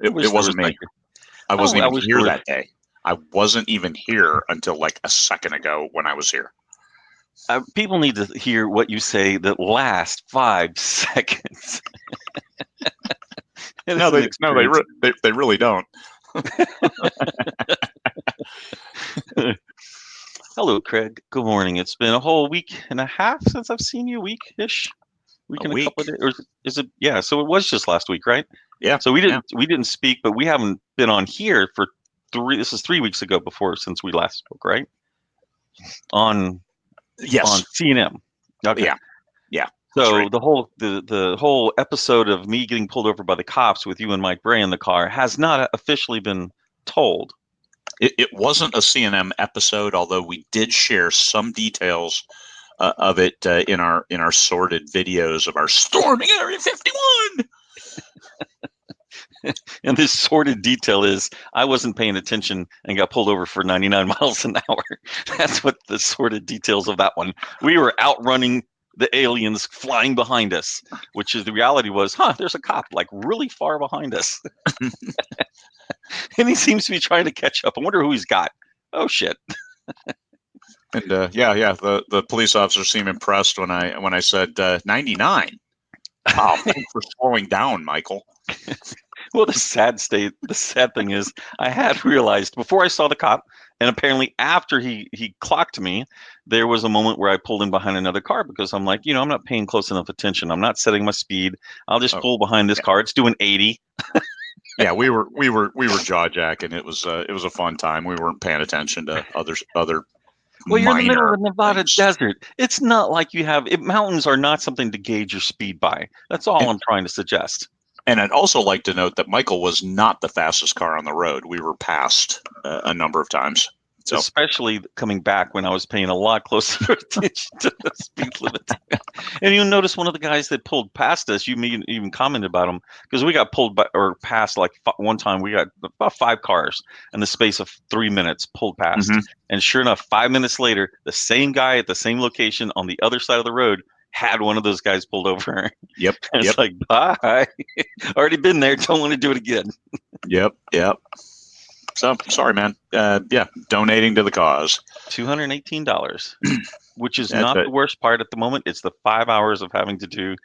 I wish It there was wasn't me. like. I Oh, wasn't I even wish there here was. that day. I wasn't even here until like a second ago when I was here. People need to hear what you say the last 5 seconds. It's No, an no, experience. they really don't. Hello, Craig. Good morning. It's been a whole week and a half since I've seen you. Week A and a couple of week. days. Or is it? Yeah. So it was just last week, right? Yeah, So yeah. we didn't speak, but we haven't been on here for three. This is 3 weeks ago before since we last spoke, right? On Yes. C&M. Okay. Yeah, yeah. That's So right. the whole episode of me getting pulled over by the cops with you and Mike Bray in the car has not officially been told. It wasn't a CNM episode, although we did share some details of it in our sorted videos of our storming Area 51. And this sordid detail is I wasn't paying attention and got pulled over for 99 miles an hour. That's what the sordid details of that one. We were outrunning the aliens flying behind us, which is the reality was, there's a cop like really far behind us. And he seems to be trying to catch up. I wonder who he's got. Oh shit. And yeah, the police officers seemed impressed when I said 99. Wow, thanks for slowing down, Michael. Well, the sad thing is, I had realized before I saw the cop, and apparently after he clocked me, there was a moment where I pulled in behind another car because I'm like, I'm not paying close enough attention. I'm not setting my speed. I'll just Oh, pull behind this yeah. car. It's doing 80. Yeah, we were jaw jacking. It was a fun time. We weren't paying attention to other Well, you're in the middle minor of the Nevada things. desert. It's not like mountains are not something to gauge your speed by. That's all And I'm trying to suggest. and I'd also like to note that Michael was not the fastest car on the road. We were passed a number of times. So Especially coming back when I was paying a lot closer attention to the speed limit. And you'll notice one of the guys that pulled past us, you even commented about him because we got pulled by or past like one time we got about 5 cars in the space of 3 minutes pulled past. mhm. And sure enough, 5 minutes later, the same guy at the same location on the other side of the road had one of those guys pulled over. Yep, And yep, it's like, bye. Already been there. Don't want to do it again. yep. So sorry, man. Yeah, donating to the cause. $218, which is That's not it. the worst part at the moment. It's the 5 hours of having to do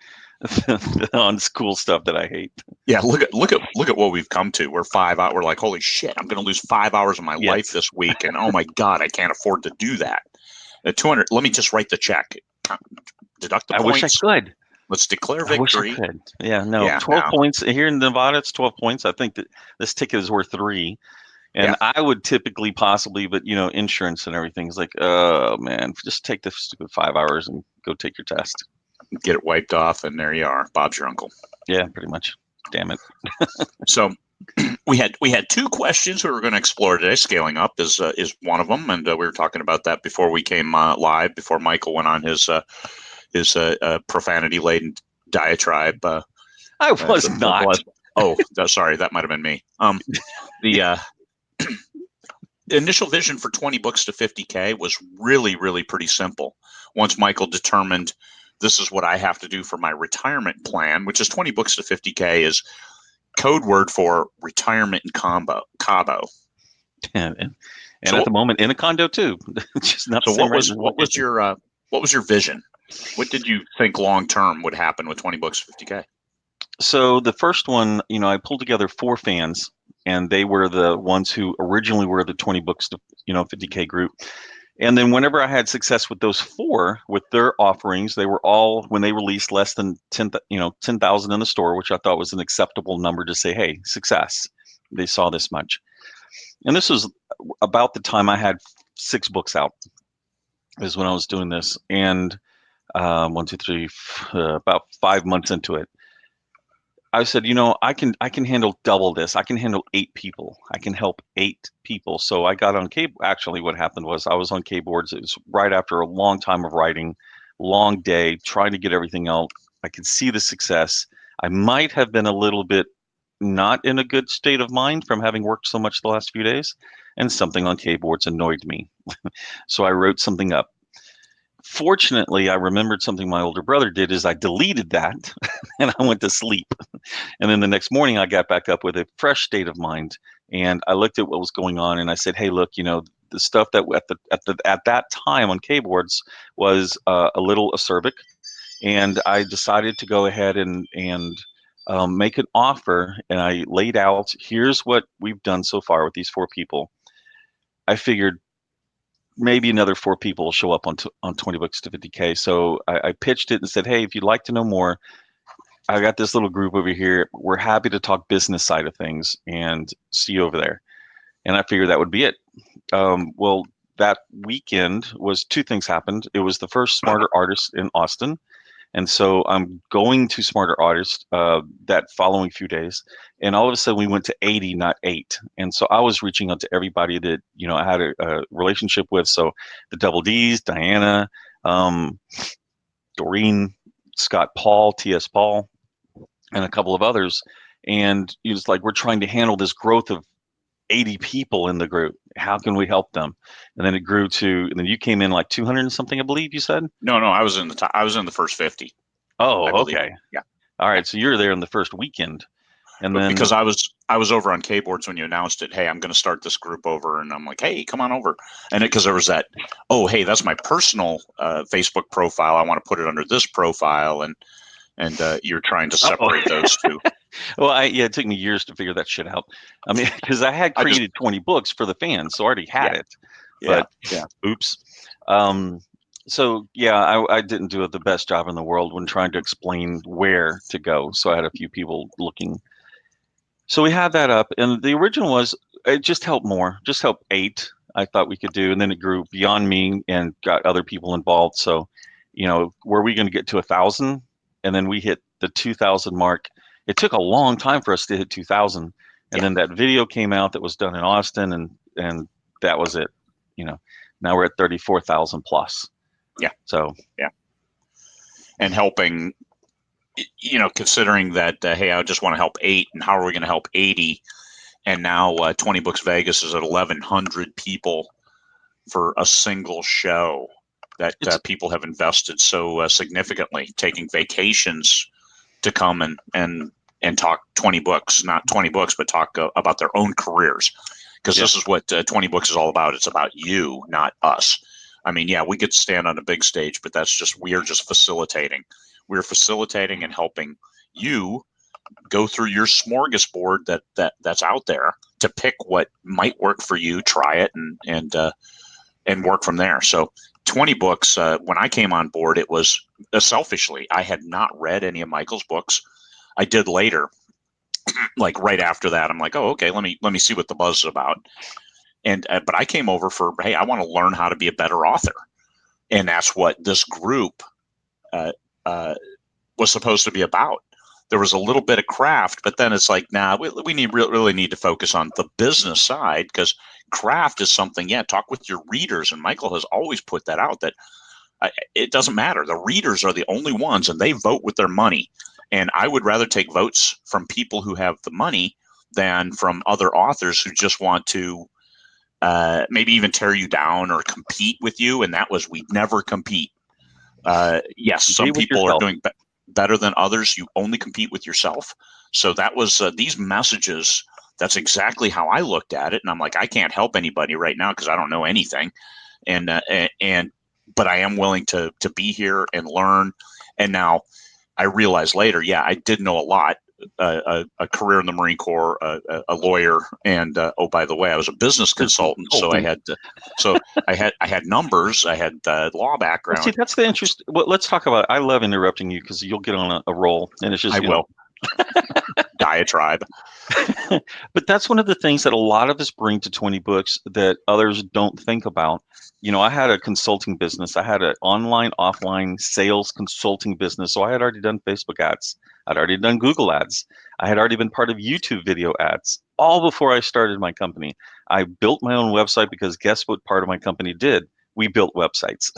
on school stuff that I hate. Yeah, look at what we've come to. We're 5 out. We're like, holy shit! I'm going to lose 5 hours of my life Yes. this week, and oh my god, I can't afford to do that. 200. Let me just write the check. Deduct the I wish I points. could. Let's declare I wish I victory. could. Yeah, no, Yeah, 12 no. points here in Nevada. It's 12 points. I think that this ticket is worth 3. Yeah, And I would typically possibly, but insurance and everything is like, oh man, just take the stupid 5 hours and go take your test. get it wiped off, and there you are. Bob's your uncle. Yeah, pretty much. Damn it. So we had 2 questions we were going to explore today. Scaling up is one of them, and we were talking about that before we came live. Before Michael went on his profanity laden diatribe. I was not. Oh, sorry, that might have been me. The initial vision for 20 books to 50K was really pretty simple. Once Michael determined this is what I have to do for my retirement plan, which is 20 books to 50K is code word for retirement in Cabo. And So at the moment in a condo too. Just not the so same rate as what was your vision? What did you think long term would happen with 20 books to 50K? So the first one, I pulled together 4 fans, and they were the ones who originally were the 20 books to 50K group. And then whenever I had success with those 4 with their offerings, they were all when they released less than 10,000 in the store, which I thought was an acceptable number to say, hey, success. They saw this much. And this was about the time I had 6 books out is when I was doing this. And 1, 2, 3, about 5 months into it, I said, I can handle double this. I can handle 8 people. I can help 8 people. So I got on K. Actually, what happened was I was on K boards. It was right after a long time of writing, long day, trying to get everything out. I could see the success. I might have been a little bit not in a good state of mind from having worked so much the last few days, and something on K boards annoyed me. So I wrote something up. Fortunately, I remembered something my older brother did is I deleted that and I went to sleep. And then the next morning, I got back up with a fresh state of mind, and I looked at what was going on, and I said, "Hey, look, the stuff that at that time on K-boards was a little acerbic, and I decided to go ahead and make an offer, and I laid out, here's what we've done so far with these four people. I figured maybe another four people will show up on 20 books to 50K. So I pitched it and said, hey, if you'd like to know more, I got this little group over here. We're happy to talk business side of things and see you over there. And I figured that would be it. Well, that weekend was two things happened. It was the first Smarter Artist in Austin. And so I'm going to Smarter Artist that following few days. And all of a sudden we went to 80, not 8. And so I was reaching out to everybody that, I had a relationship with. So the Double Ds, Diana, Doreen, Scott Paul, T.S. Paul, and a couple of others. And it was like, we're trying to handle this growth of 80 people in the group. How can we help them? And then it grew to, and then you came in like 200 and something, I believe you said? No, I was in the top. I was in the first 50. Oh, I believe. okay. Yeah. All right. So you're there in the first weekend. And then because I was over on K-boards when you announced it. Hey, I'm going to start this group over, and I'm like, hey, come on over. And because there was that, oh, hey, that's my personal Facebook profile. I want to put it under this profile, and you're trying to separate those two. Well, it took me years to figure that shit out. I mean, because I had created 20 books for the fans, so I already had it. But oops. So yeah, I didn't do the best job in the world when trying to explain where to go. So I had a few people looking. So we had that up, and the original was it just helped more, just helped 8. I thought we could do, and then it grew beyond me and got other people involved. So, were we going to get to 1,000? And then we hit the 2,000 mark. It took a long time for us to hit 2,000, and then that video came out that was done in Austin, and that was it. Now we're at 34,000 plus. Yeah. So and helping. Considering that, hey, I just want to help 8, and how are we going to help 80? And now 20 Books Vegas is at 1,100 people for a single show that people have invested so significantly, taking vacations to come and talk 20 books, not 20 books, but talk about their own careers. Because this is what 20 Books is all about. It's about you, not us. I mean, yeah, we get to stand on a big stage, but we're just facilitating. We're facilitating and helping you go through your smorgasbord that's out there to pick what might work for you, try it, and work from there. So 20 Books, when I came on board, it was selfishly, I had not read any of Michael's books. I did later, like right after that. I'm like, oh, okay, let me see what the buzz is about. And but I came over for, hey, I want to learn how to be a better author, and that's what this group was supposed to be about. There was a little bit of craft, but then it's like, nah, we really need to focus on the business side, because craft is something. Yeah, talk with your readers, and Michael has always put that out that it doesn't matter. The readers are the only ones, and they vote with their money. And I would rather take votes from people who have the money than from other authors who just want to maybe even tear you down or compete with you. And that was, we never compete. Yes, some people are doing better than others. You only compete with yourself. So that was these messages. That's exactly how I looked at it. And I'm like, I can't help anybody right now because I don't know anything. But I am willing to be here and learn. And now I realized later, yeah, I did know a lot. A career in the Marine Corps, a lawyer, and oh, by the way, I was a business consultant. So I had numbers, I had law background. Well, see, that's the interest. Well, let's talk about. I love interrupting you because you'll get on a roll, and it's just I will diatribe. But that's one of the things that a lot of us bring to 20 Books that others don't think about. I had a consulting business. I had an online, offline sales consulting business. So I had already done Facebook ads. I'd already done Google ads. I had already been part of YouTube video ads all before I started my company. I built my own website because guess what part of my company did? We built websites.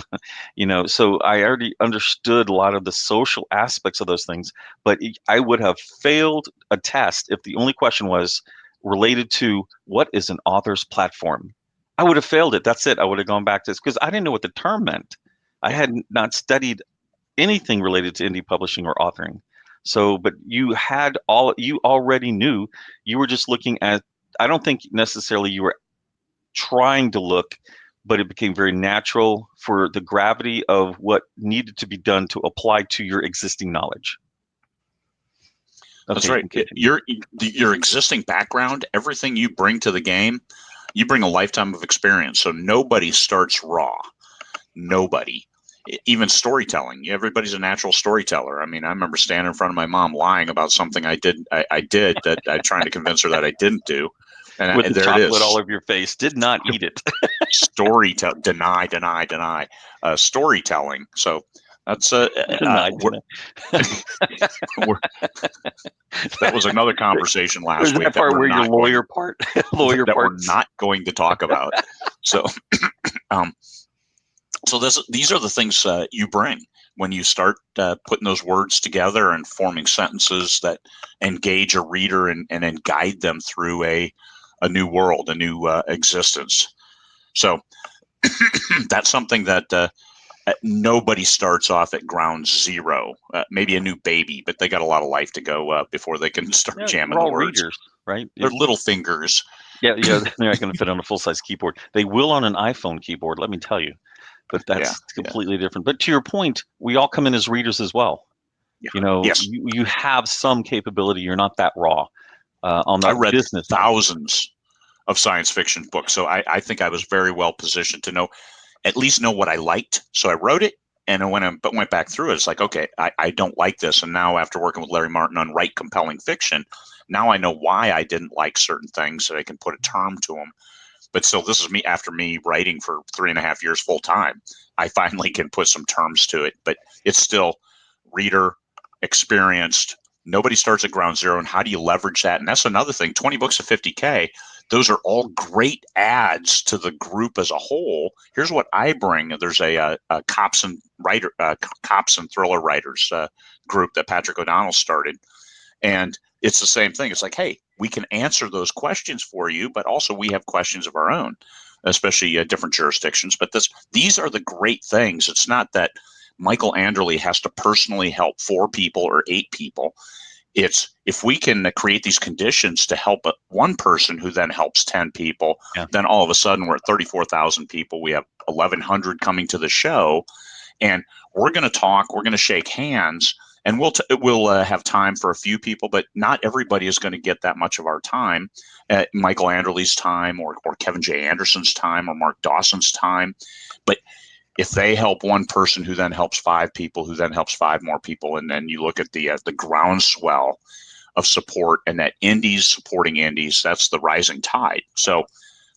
So I already understood a lot of the social aspects of those things, but I would have failed a test if the only question was related to what is an author's platform. I would have failed it. That's it. I would have gone back to this because I didn't know what the term meant. I had not studied anything related to indie publishing or authoring. So, but you already knew. You were just looking at, I don't think necessarily you were trying to look, but it became very natural for the gravity of what needed to be done to apply to your existing knowledge. That's Okay, you right. can continue. Your existing background, everything you bring to the game, you bring a lifetime of experience. So nobody starts raw. Nobody. Even storytelling. Everybody's a natural storyteller. I mean, I remember standing in front of my mom lying about something I did that I trying to convince her that I didn't do. With And the there it chocolate all is. over your face, did not eat it. Deny, storytelling. So that's Denied, we're, denied. we're, that was another conversation There's last week that part where your lawyer part, lawyer that we're parts. not going to talk about. So, um, these are the things you bring when you start putting those words together and forming sentences that engage a reader and then guide them through a new world, a new existence. So that's something that nobody starts off at ground zero. Maybe a new baby, but they got a lot of life to go before they can start Yeah, jamming we're the all words. readers, right? They're little fingers. Yeah, yeah, they're not going to fit on a full-size keyboard. They will on an iPhone keyboard, let me tell you, but Yeah, that's yeah, completely different. But to your point, we all come in as readers as well. yeah. You know, Yes, you have some capability. You're not that raw on I the read business side. thousands of science fiction books, so I think I was very well positioned to know at least know what I liked. So I wrote it, and when I went back through it, it's like, okay, I don't like this. And now after working with Larry Martin on Write Compelling Fiction, now I know why I didn't like certain things, so I can put a term to them. But still, this is me after me writing for 3.5 years full time. I finally can put some terms to it, but it's still reader experienced. Nobody starts at ground zero. And how do you leverage that? And that's another thing. 20 books to 50K. Those are all great adds to the group as a whole. Here's what I bring. There's a cops and thriller writers group that Patrick O'Donnell started, and it's the same thing. It's like, hey, we can answer those questions for you, but also we have questions of our own, especially different jurisdictions. But these are the great things. It's not that Michael Anderle has to personally help 4 people or 8 people. It's if we can create these conditions to help one person who then helps 10 people, Yeah. then all of a sudden we're at 34,000 people. We have 1,100 coming to the show, and we're going to talk. We're going to shake hands, and we'll have time for a few people, but not everybody is going to get that much of our time. Michael Anderle's time, or Kevin J. Anderson's time, or Mark Dawson's time, but if they help one person who then helps 5 people, who then helps 5 more people, and then you look at the groundswell of support, and that indies supporting indies, that's the rising tide. So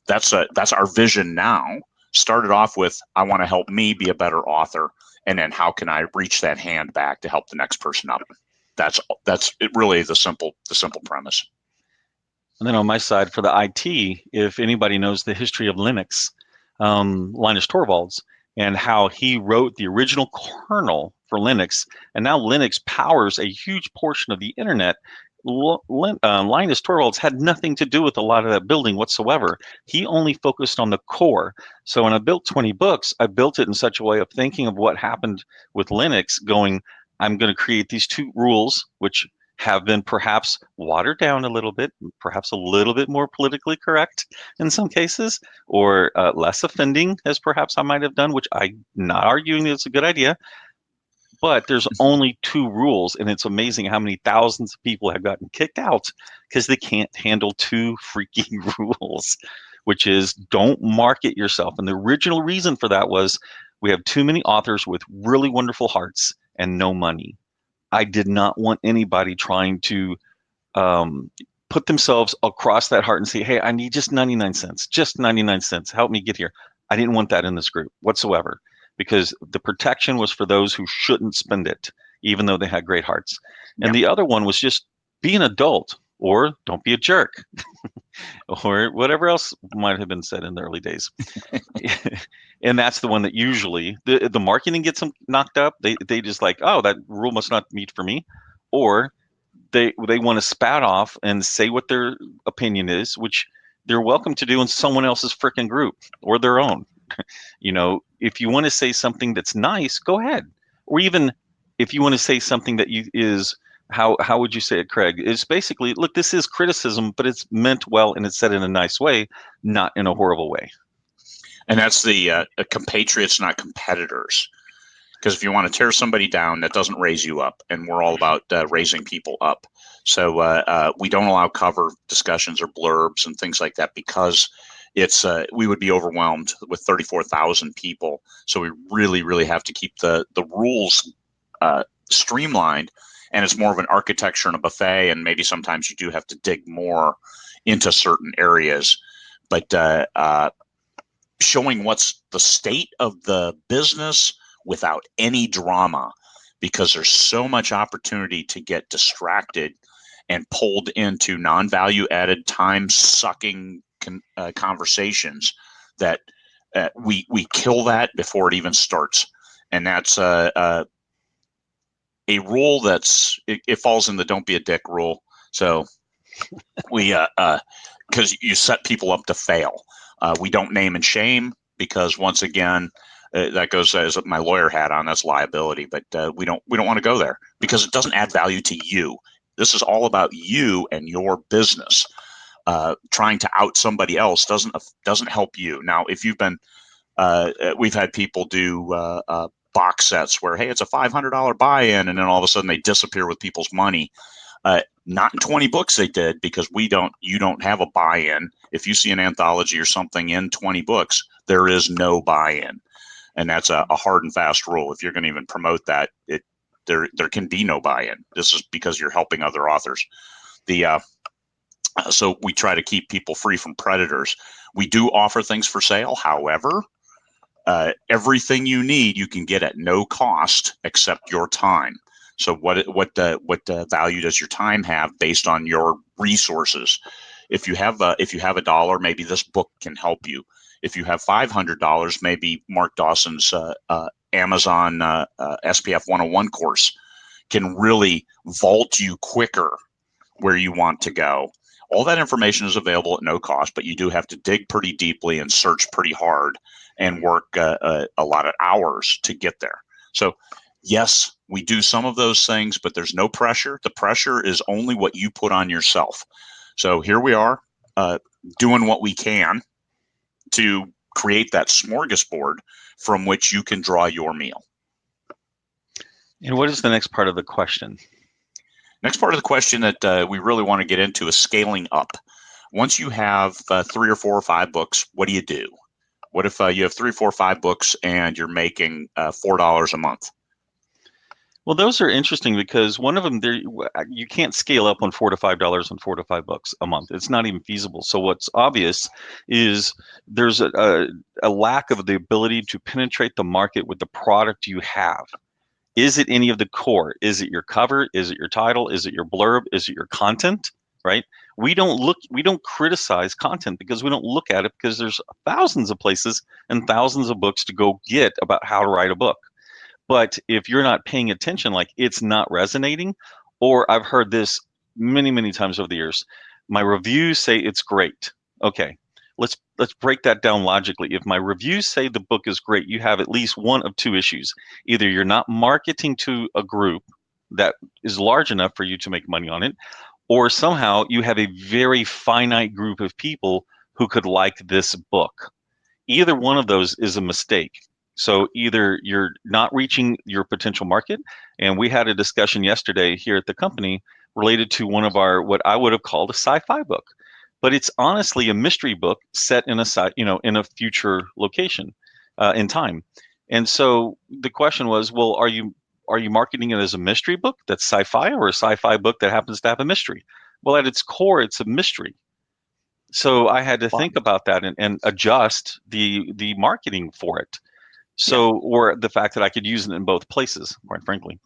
that's our vision now. Started off with, I want to help me be a better author, and then how can I reach that hand back to help the next person up? That's it. Really, the simple premise. And then on my side for the IT, if anybody knows the history of Linux, Linus Torvalds, and how he wrote the original kernel for Linux, and now Linux powers a huge portion of the internet. Linus Torvalds had nothing to do with a lot of that building whatsoever. He only focused on the core. So when I built 20 books, I built it in such a way of thinking of what happened with Linux, going, I'm going to create these 2 rules, which have been perhaps watered down a little bit, perhaps a little bit more politically correct in some cases, or less offending as perhaps I might have done, which I'm not arguing it's a good idea. But there's only 2 rules, and it's amazing how many thousands of people have gotten kicked out because they can't handle 2 freaking rules, which is don't market yourself. And the original reason for that was we have too many authors with really wonderful hearts and no money. I did not want anybody trying to um, put themselves across that heart and say, hey, I need just 99 cents, just 99 cents. Help me get here. I didn't want that in this group whatsoever because the protection was for those who shouldn't spend it, even though they had great hearts. And Yep. the other one was just be an adult or don't be a jerk or whatever else might have been said in the early days. And that's the one that usually the marketing gets them knocked up. They just like, oh, that rule must not meet for me. Or they want to spat off and say what their opinion is, which they're welcome to do in someone else's freaking group or their own. You know, if you want to say something that's nice, go ahead. Or even if you want to say something that is How would you say it, Craig? It's basically, look, this is criticism, but it's meant well and it's said in a nice way, not in a horrible way. And that's the compatriots, not competitors. Because if you want to tear somebody down, that doesn't raise you up, and we're all about raising people up. So we don't allow cover discussions or blurbs and things like that because it's we would be overwhelmed with 34,000 people. So we really, really have to keep the rules streamlined, and it's more of an architecture and a buffet, and maybe sometimes you do have to dig more into certain areas. But showing what's the state of the business without any drama, because there's so much opportunity to get distracted and pulled into non-value added, time sucking conversations that we kill that before it even starts. And that's a rule that's it falls in the don't be a dick rule. So we because you set people up to fail. We don't name and shame because once again, that goes as my lawyer hat on. That's liability, but we don't want to go there because it doesn't add value to you. This is all about you and your business. Trying to out somebody else doesn't help you. Now, if you've been, we've had people do box sets where hey, it's a $500 buy-in, and then all of a sudden they disappear with people's money. Not in 20 books they did because you don't have a buy-in. If you see an anthology or something in 20 books, there is no buy-in. And that's a hard and fast rule. If you're going to even promote that, there can be no buy-in. This is because you're helping other authors. So we try to keep people free from predators. We do offer things for sale. However, everything you need you can get at no cost except your time. So what value does your time have based on your resources? If you have $1, maybe this book can help you. If you have $500, maybe Mark Dawson's Amazon SPF 101 course can really vault you quicker where you want to go. All that information is available at no cost, but you do have to dig pretty deeply and search pretty hard and work a lot of hours to get there. So yes, we do some of those things, but there's no pressure. The pressure is only what you put on yourself. So here we are doing what we can to create that smorgasbord from which you can draw your meal. And what is the next part of the question? Next part of the question that we really want to get into is scaling up. Once you have 3 or 4 or 5 books, what do you do? What if you have 3, 4, 5 books and you're making $4 a month? Well, those are interesting because one of them, there you can't scale up on $4 to $5 on 4 to 5 books a month. It's not even feasible. So what's obvious is there's a lack of the ability to penetrate the market with the product you have. Is it any of the core? Is it your cover? Is it your title? Is it your blurb? Is it your content? Right? We don't criticize content because we don't look at it because there's thousands of places and thousands of books to go get about how to write a book. But if you're not paying attention, like it's not resonating, or I've heard this many, many times over the years, my reviews say it's great. Okay, let's break that down logically. If my reviews say the book is great, you have at least one of 2 issues. Either you're not marketing to a group that is large enough for you to make money on it, or somehow you have a very finite group of people who could like this book. Either one of those is a mistake. So either you're not reaching your potential market, and we had a discussion yesterday here at the company related to one of our what I would have called a sci-fi book, but it's honestly a mystery book set in in a future location, in time. And so the question was, well, are you marketing it as a mystery book that's sci-fi or a sci-fi book that happens to have a mystery? Well, at its core, it's a mystery. So I had to think about that and adjust the marketing for it. So, or the fact that I could use it in both places, quite frankly.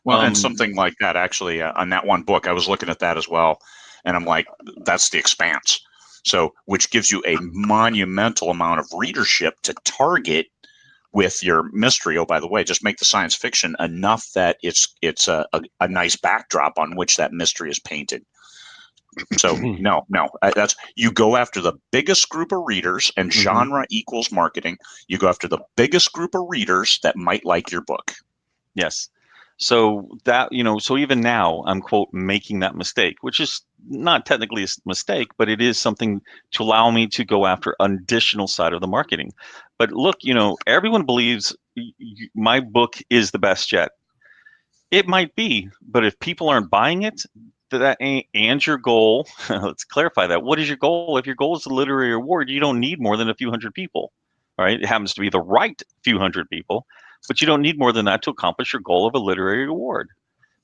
Well, and something like that, actually, on that one book, I was looking at that as well. And I'm like, that's The Expanse. So, which gives you a monumental amount of readership to target with your mystery. Oh, by the way, just make the science fiction enough that it's a nice backdrop on which that mystery is painted. So no, that's you go after the biggest group of readers, and genre equals marketing. You go after the biggest group of readers that might like your book. Yes. So that, so even now I'm quote making that mistake, which is not technically a mistake, but it is something to allow me to go after an additional side of the marketing. But look, everyone believes my book is the best yet. It might be, but if people aren't buying it, that ain't, and your goal, let's clarify that. What is your goal? If your goal is a literary award, you don't need more than a few hundred people, right? It happens to be the right few hundred people, but you don't need more than that to accomplish your goal of a literary award.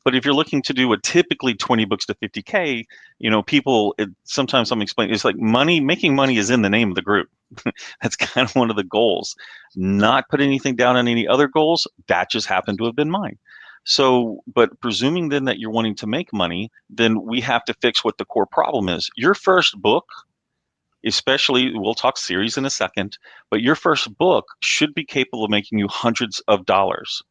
But if you're looking to do a typically 20 books to 50K, people, sometimes I'm explaining, it's like making money is in the name of the group. That's kind of one of the goals. Not put anything down on any other goals. That just happened to have been mine. So, but presuming then that you're wanting to make money, then we have to fix what the core problem is. Your first book, especially, we'll talk series in a second, but your first book should be capable of making you hundreds of dollars,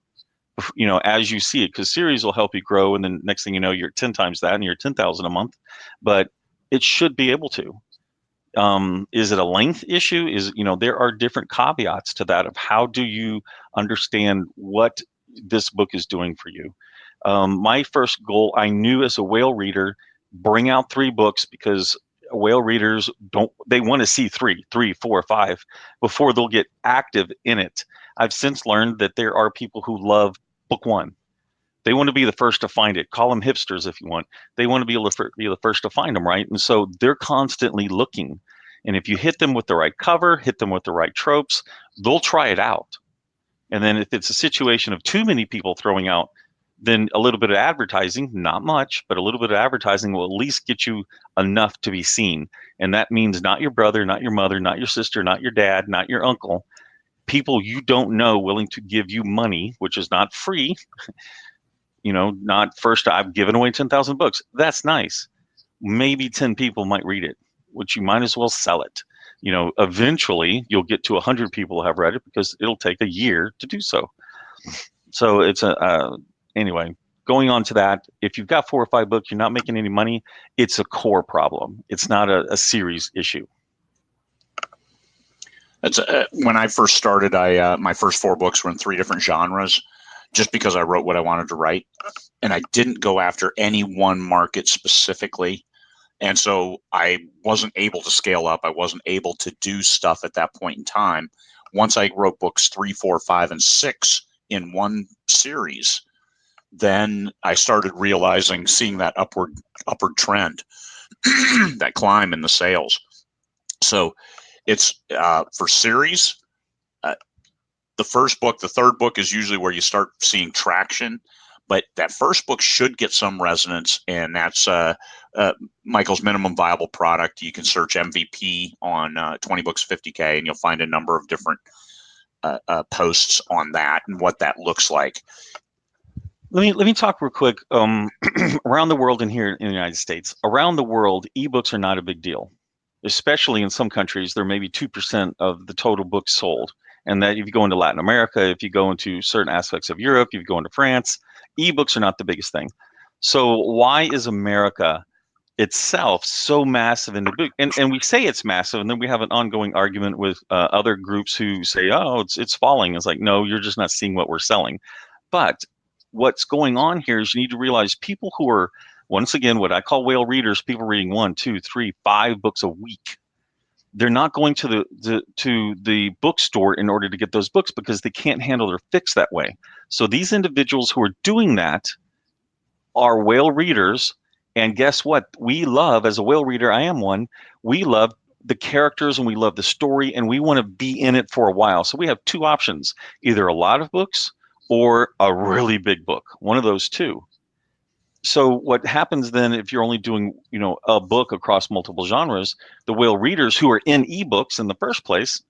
as you see it, because series will help you grow. And then next thing you know, you're 10 times that and you're 10,000 a month, but it should be able to. Is it a length issue? There are different caveats to that of how do you understand what this book is doing for you. My first goal, I knew as a whale reader, bring out 3 books, because whale readers they want to see three, 4, 5 before they'll get active in it. I've since learned that there are people who love book 1. They want to be the first to find it. Call them hipsters if you want. They want to be the first to find them, right? And so they're constantly looking. And if you hit them with the right cover, hit them with the right tropes, they'll try it out. And then if it's a situation of too many people throwing out, then a little bit of advertising, not much, but a little bit of advertising will at least get you enough to be seen. And that means not your brother, not your mother, not your sister, not your dad, not your uncle, people you don't know willing to give you money, which is not free. Not first, I've given away 10,000 books. That's nice. Maybe 10 people might read it, which you might as well sell it. Eventually you'll get to 100 people who have read it, because it'll take a year to do so. So it's anyway, going on to that, if you've got 4 or 5 books, you're not making any money, it's a core problem. It's not a series issue. That's when I first started. My first 4 books were in 3 different genres, just because I wrote what I wanted to write, and I didn't go after any one market specifically. And so I wasn't able to scale up. I wasn't able to do stuff at that point in time. Once I wrote books 3, 4, 5, and 6 in one series, then I started realizing, seeing that upward trend, that climb in the sales. So it's for series. The first book, the third book is usually where you start seeing traction, but that first book should get some resonance, and that's Michael's minimum viable product. You can search MVP on 20 books 50K, and you'll find a number of different posts on that and what that looks like. Let me talk real quick. Around the world and here in the United States, around the world, ebooks are not a big deal. Especially in some countries, they're maybe 2% of the total books sold. And that if you go into Latin America, if you go into certain aspects of Europe, if you go into France, ebooks are not the biggest thing. So why is America itself so massive in the book? And we say it's massive, and then we have an ongoing argument with other groups who say, oh, it's falling. It's like, no, you're just not seeing what we're selling. But what's going on here is you need to realize people who are, once again, what I call whale readers, people reading 1, 2, 3, 5 books a week. They're not going to the bookstore in order to get those books, because they can't handle their fix that way. So these individuals who are doing that are whale readers. And guess what? We love, as a whale reader, I am one, we love the characters and we love the story, and we want to be in it for a while. So we have 2 options, either a lot of books or a really big book, one of those 2. So what happens then if you're only doing, a book across multiple genres, the whale readers who are in ebooks in the first place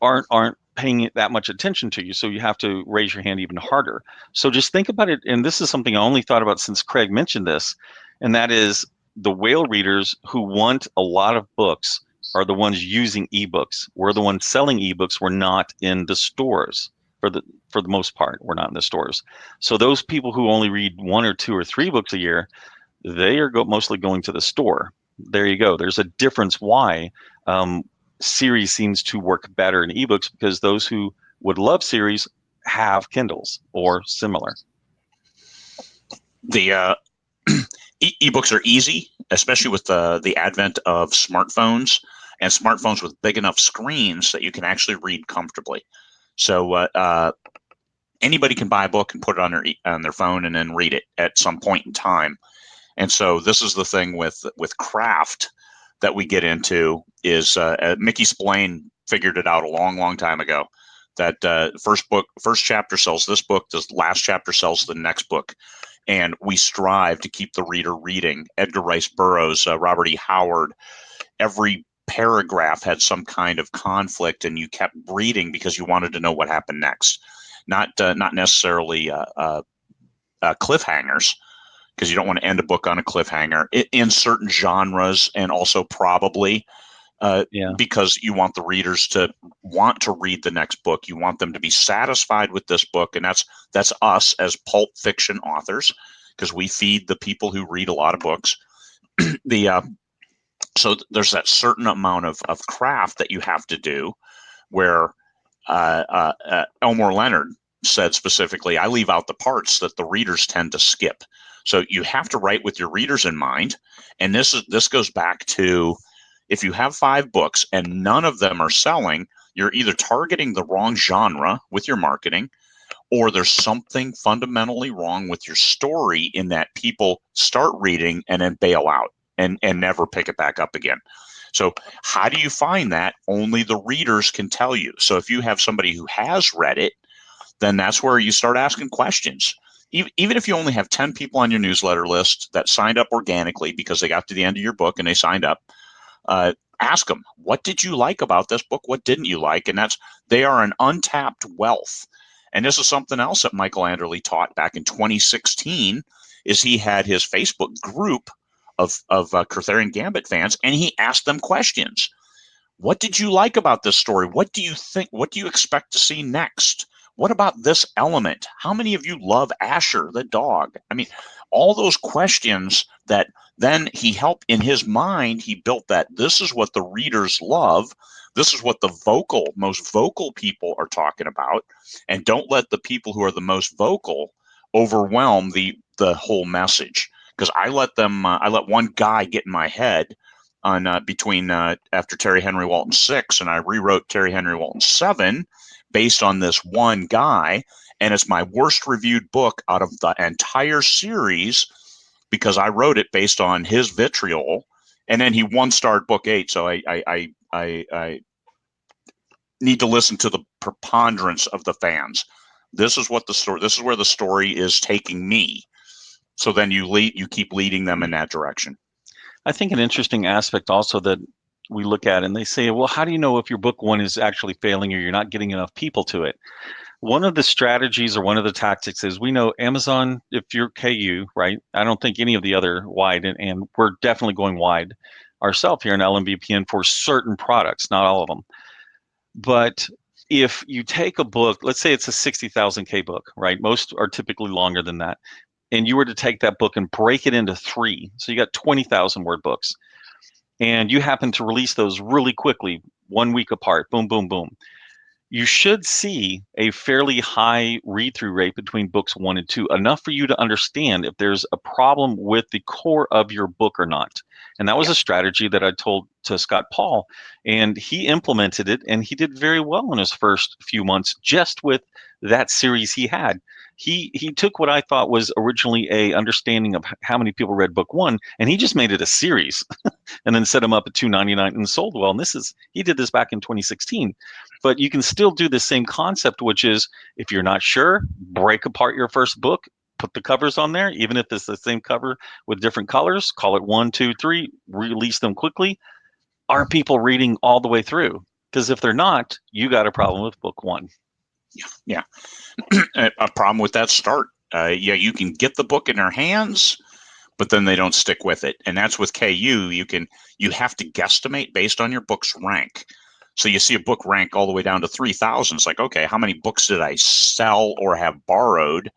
aren't paying that much attention to you. So you have to raise your hand even harder. So just think about it. And this is something I only thought about since Craig mentioned this. And that is, the whale readers who want a lot of books are the ones using ebooks. We're the ones selling ebooks. We're not in the stores. For the most part, we're not in the stores. So those people who only read 1 or 2 or 3 books a year, they are mostly going to the store. There you go. There's a difference why series seems to work better in ebooks, because those who would love series have Kindles or similar. The ebooks are easy, especially with the advent of smartphones and smartphones with big enough screens that you can actually read comfortably. So anybody can buy a book and put it on their phone and then read it at some point in time. And so this is the thing with craft that we get into is Mickey Spillane figured it out a long time ago that first chapter sells this book, the last chapter sells the next book. And we strive to keep the reader reading. Edgar Rice Burroughs, Robert E. Howard, every paragraph had some kind of conflict, and you kept reading because you wanted to know what happened next. Not necessarily cliffhangers, because you don't want to end a book on a cliffhanger in certain genres, and also probably because you want the readers to want to read the next book. You want them to be satisfied with this book, and that's us as pulp fiction authors, because we feed the people who read a lot of books. So there's that certain amount of craft that you have to do, where Elmore Leonard said specifically, I leave out the parts that the readers tend to skip. So you have to write with your readers in mind. And this goes back to, if you have 5 books and none of them are selling, you're either targeting the wrong genre with your marketing, or there's something fundamentally wrong with your story in that people start reading and then bail out and never pick it back up again. So how do you find that? Only the readers can tell you. So if you have somebody who has read it, then that's where you start asking questions. Even if you only have 10 people on your newsletter list that signed up organically because they got to the end of your book and they signed up, ask them, what did you like about this book? What didn't you like? And they are an untapped wealth. And this is something else that Michael Anderle taught back in 2016, is he had his Facebook group of Arthurian Gambit fans, and he asked them questions. What did you like about this story? What do you think? What do you expect to see next? What about this element? How many of you love Asher, the dog? I mean, all those questions that then he helped in his mind. He built that. This is what the readers love. This is what the most vocal people are talking about. And don't let the people who are the most vocal overwhelm the whole message. Because I let one guy get in my head on after Terry Henry Walton 6, and I rewrote Terry Henry Walton 7 based on this one guy, and it's my worst reviewed book out of the entire series because I wrote it based on his vitriol, and then he 1-starred book 8. So I need to listen to the preponderance of the fans. This is what the story. This is where the story is taking me. So then you keep leading them in that direction. I think an interesting aspect also that we look at, and they say, well, how do you know if your book 1 is actually failing or you're not getting enough people to it? One of the strategies or one of the tactics is, we know Amazon, if you're KU, right? I don't think any of the other wide, and we're definitely going wide ourselves here in LMVPN for certain products, not all of them. But if you take a book, let's say it's a 60,000 K book, right? Most are typically longer than that. And you were to take that book and break it into 3, so you got 20,000 word books, and you happen to release those really quickly, 1 week apart, boom, boom, boom, you should see a fairly high read-through rate between books 1 and 2, enough for you to understand if there's a problem with the core of your book or not. And that was a strategy that I told to Scott Paul, and he implemented it, and he did very well in his first few months just with that series he had. He took what I thought was originally a understanding of how many people read book 1, and he just made it a series and then set them up at $2.99 and sold well. And he did this back in 2016. But you can still do the same concept, which is, if you're not sure, break apart your first book, put the covers on there, even if it's the same cover with different colors, call it 1, 2, 3, release them quickly. Are people reading all the way through? Because if they're not, you got a problem with book 1. Yeah. A problem with that start. You can get the book in their hands, but then they don't stick with it. And that's with KU. You have to guesstimate based on your book's rank. So you see a book rank all the way down to 3,000. It's like, okay, how many books did I sell or have borrowed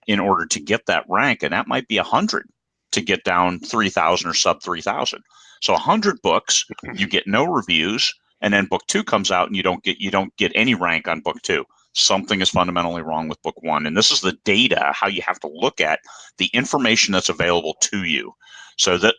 in order to get that rank? And that might be 100 to get down 3,000 or sub 3,000. So 100 books, you get no reviews, and then book 2 comes out and you don't get any rank on book 2. something is fundamentally wrong with book one. And this is the data, how you have to look at the information that's available to you.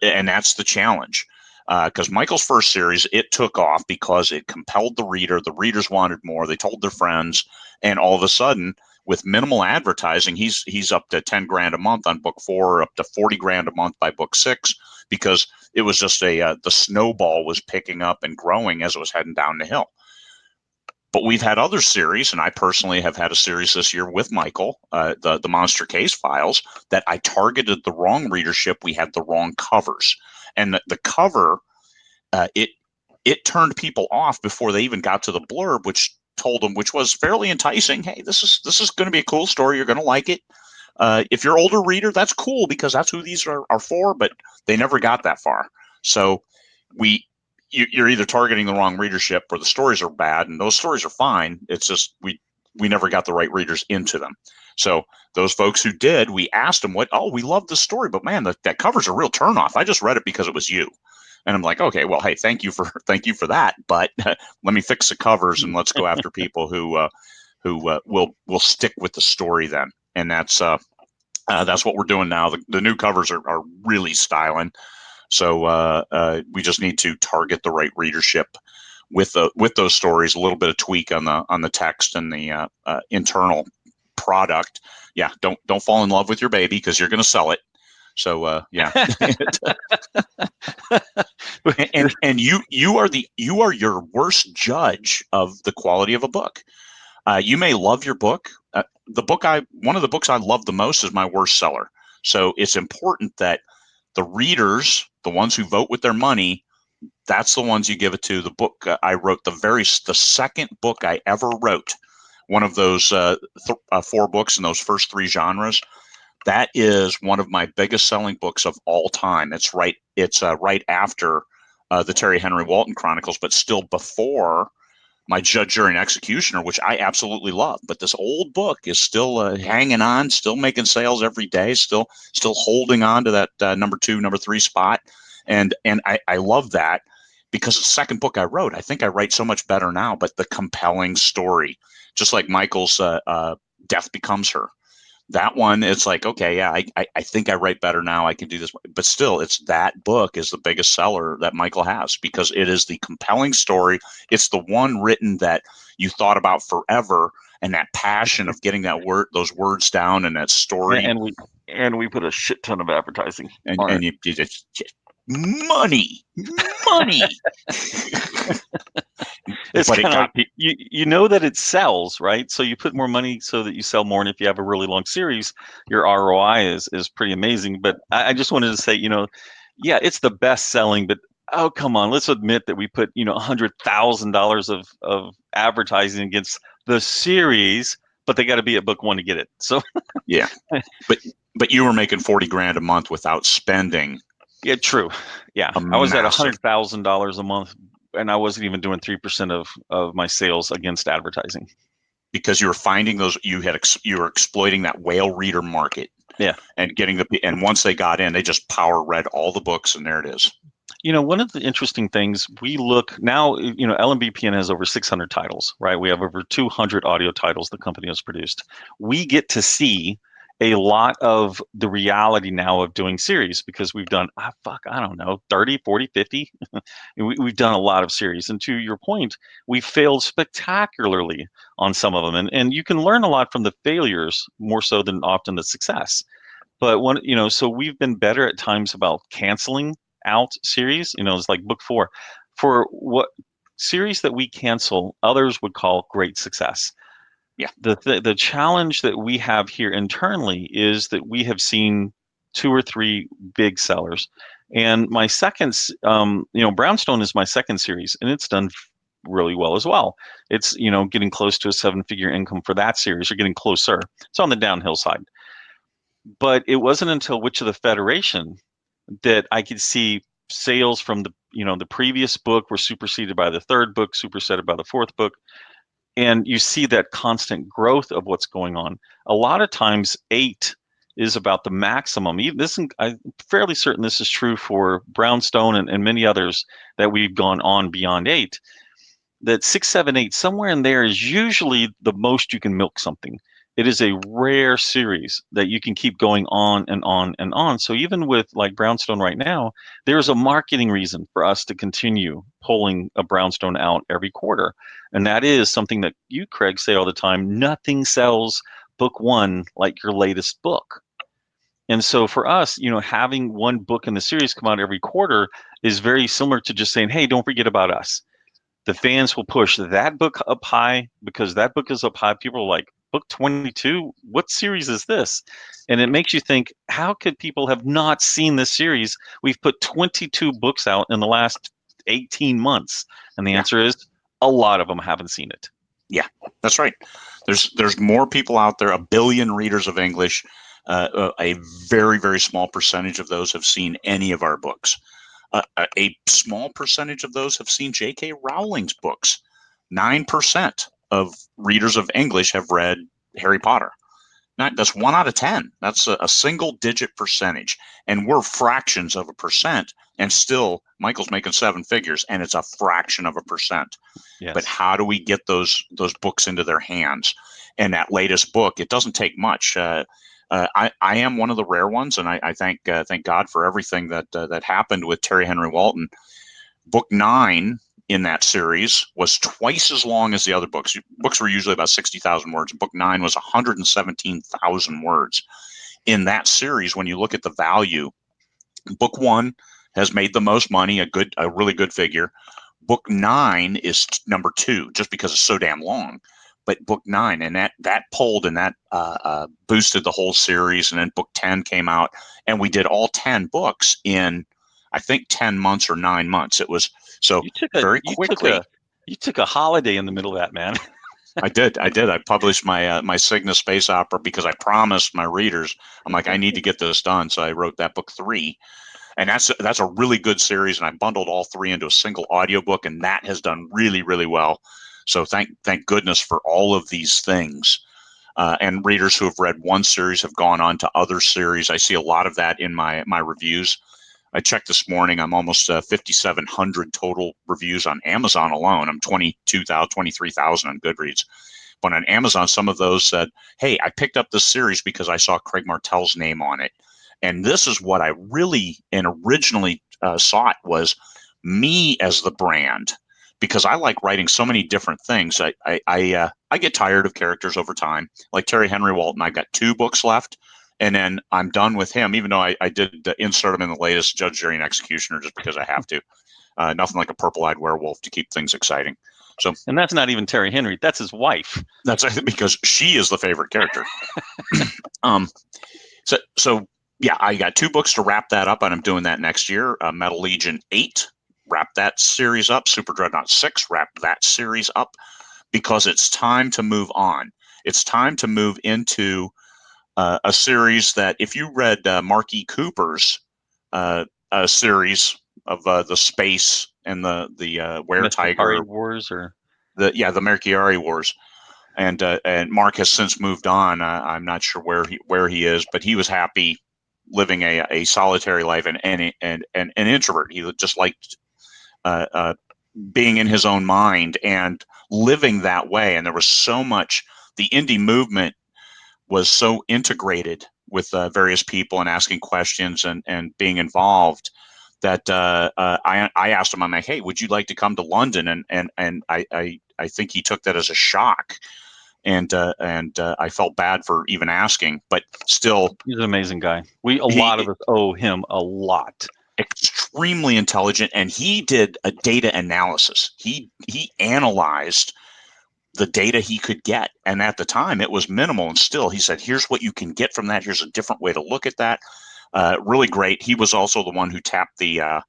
And that's the challenge. Because Michael's first series, it took off because it compelled the reader. The readers wanted more. They told their friends, and all of a sudden, with minimal advertising, he's up to 10 grand a month on book four, up to 40 grand a month by book six, because it was just the snowball was picking up and growing as it was heading down the hill. But we've had other series, and I personally have had a series this year with Michael, the Monster Case Files, that I targeted the wrong readership. We had the wrong covers, and the cover, it turned people off before they even got to the blurb, which told them, which was fairly enticing. Hey, this is going to be a cool story. You're going to like it. If you're an older reader, that's cool because that's who these are for. But they never got that far. So you're either targeting the wrong readership or the stories are bad, and those stories are fine. It's just we never got the right readers into them. So those folks who did, we asked them, we love this story, but man, that cover's a real turnoff. I just read it because it was you. And I'm like, okay, well, hey, thank you for that, but let me fix the covers and let's go after people who will stick with the story then. And that's what we're doing now. The new covers are really styling. So we just need to target the right readership with those stories. A little bit of tweak on the text and the internal product. Yeah, don't fall in love with your baby because you're going to sell it. So yeah, and you are your worst judge of the quality of a book. You may love your book. One of the books I love the most is my worst seller. So it's important that the readers, the ones who vote with their money, that's the ones you give it to. The book I wrote, the second book I ever wrote, one of those four books in those first three genres, that is one of my biggest selling books of all time. It's right after the Terry Henry Walton Chronicles, but still before my Judge, Jury, and Executioner, which I absolutely love. But this old book is still hanging on, still making sales every day, still holding on to that number 2, number 3 spot. And I love that because it's the second book I wrote. I think I write so much better now, but the compelling story, just like Michael's Death Becomes Her. That one, it's like, okay, yeah, I think I write better now. I can do this. But still, it's that book is the biggest seller that Michael has because it is the compelling story. It's the one written that you thought about forever, and that passion of getting those words down and that story. And we put a shit ton of advertising on and it. you just money. It's kind of like you know that it sells, right? So you put more money so that you sell more, and if you have a really long series, your ROI is pretty amazing. But I just wanted to say, yeah, it's the best selling, but oh come on, let's admit that we put $100,000 of advertising against the series, but they got to be at book one to get it. So yeah, but you were making 40 grand a month without spending. Yeah, true. Yeah, I was at $100,000 a month, and I wasn't even doing 3% of my sales against advertising. Because you were finding those, you were exploiting that whale reader market. Yeah, and and once they got in, they just power read all the books, and there it is. One of the interesting things we look now, LMBPN has over 600 titles, right? We have over 200 audio titles the company has produced. We get to see a lot of the reality now of doing series because we've done, I don't know, 30, 40, 50. We've done a lot of series. And to your point, we failed spectacularly on some of them. And you can learn a lot from the failures more so than often the success. But so we've been better at times about canceling out series. It's like book 4. For what series that we cancel, others would call great success. Yeah. The challenge that we have here internally is that we have seen 2 or 3 big sellers, and my second, Brownstone is my second series, and it's done really well as well. It's getting close to a 7-figure income for that series, or getting closer. It's on the downhill side. But it wasn't until Witch of the Federation that I could see sales from the previous book were superseded by the third book, superseded by the fourth book. And you see that constant growth of what's going on. A lot of times 8 is about the maximum. I'm fairly certain this is true for Brownstone and many others that we've gone on beyond 8. that 6, 7, 8, somewhere in there is usually the most you can milk something. It is a rare series that you can keep going on and on and on. So even with like Brownstone right now, there's a marketing reason for us to continue pulling a Brownstone out every quarter. And that is something that you, Craig, say all the time. Nothing sells book one like your latest book. And so for us, having one book in the series come out every quarter is very similar to just saying, hey, don't forget about us. The fans will push that book up high because that book is up high. People are like, book 22, what series is this? And it makes you think, how could people have not seen this series? We've put 22 books out in the last 18 months. And the Yeah. answer is a lot of them haven't seen it. Yeah, that's right. There's more people out there, a billion readers of English. A very, very small percentage of those have seen any of our books. A small percentage of those have seen J.K. Rowling's books. 9% of readers of English have read Harry Potter. That's 1 out of 10. That's a single digit percentage. And we're fractions of a percent. And still, Michael's making 7 figures, and it's a fraction of a percent. Yes. But how do we get those books into their hands? And that latest book, it doesn't take much. I am one of the rare ones, and I thank God for everything that happened with Terry Henry Walton. Book 9 in that series was twice as long as the other books. Books were usually about 60,000 words. Book 9 was 117,000 words. In that series, when you look at the value, book 1 has made the most money, a really good figure. Book 9 is number 2, just because it's so damn long. But book 9, and that pulled and that boosted the whole series. And then book 10 came out, and we did all 10 books in, I think, 10 months or 9 months. It was so very quickly. You took a holiday in the middle of that, man. I did. I published my Cygnus space opera because I promised my readers, I'm like, I need to get this done. So I wrote that book 3. And that's a really good series, and I bundled all 3 into a single audiobook, and that has done really, really well. So thank goodness for all of these things. And readers who have read one series have gone on to other series. I see a lot of that in my reviews. I checked this morning. I'm almost 5,700 total reviews on Amazon alone. I'm 22,000, 23,000 on Goodreads. But on Amazon, some of those said, hey, I picked up this series because I saw Craig Martelle's name on it. And this is what I really and originally sought, was me as the brand, because I like writing so many different things. I get tired of characters over time. Like Terry Henry Walton, I've got 2 books left, and then I'm done with him, even though I did insert him in the latest Judge, Jury, and Executioner just because I have to. Nothing like a purple-eyed werewolf to keep things exciting. So, and that's not even Terry Henry. That's his wife. That's because she is the favorite character. So yeah, I got 2 books to wrap that up, and I'm doing that next year. Metal Legion 8, wrap that series up. Super Dreadnought 6, wrap that series up, because it's time to move on. It's time to move into a series that, if you read Mark E. Cooper's series of the space and the Were-Tiger Wars, or the Merciari Wars. And Mark has since moved on. I'm not sure where he is, but he was happy living a solitary life and an introvert. He just liked being in his own mind and living that way. And there was so much. The indie movement was so integrated with various people and asking questions and being involved that I asked him, I'm like, hey, would you like to come to London? And I think he took that as a shock. And I felt bad for even asking, but still, he's an amazing guy. A lot of us owe him a lot. Extremely intelligent, and he did a data analysis. He analyzed the data he could get, and at the time it was minimal, and still he said, here's what you can get from that. Here's a different way to look at that. Really great. He was also the one who tapped the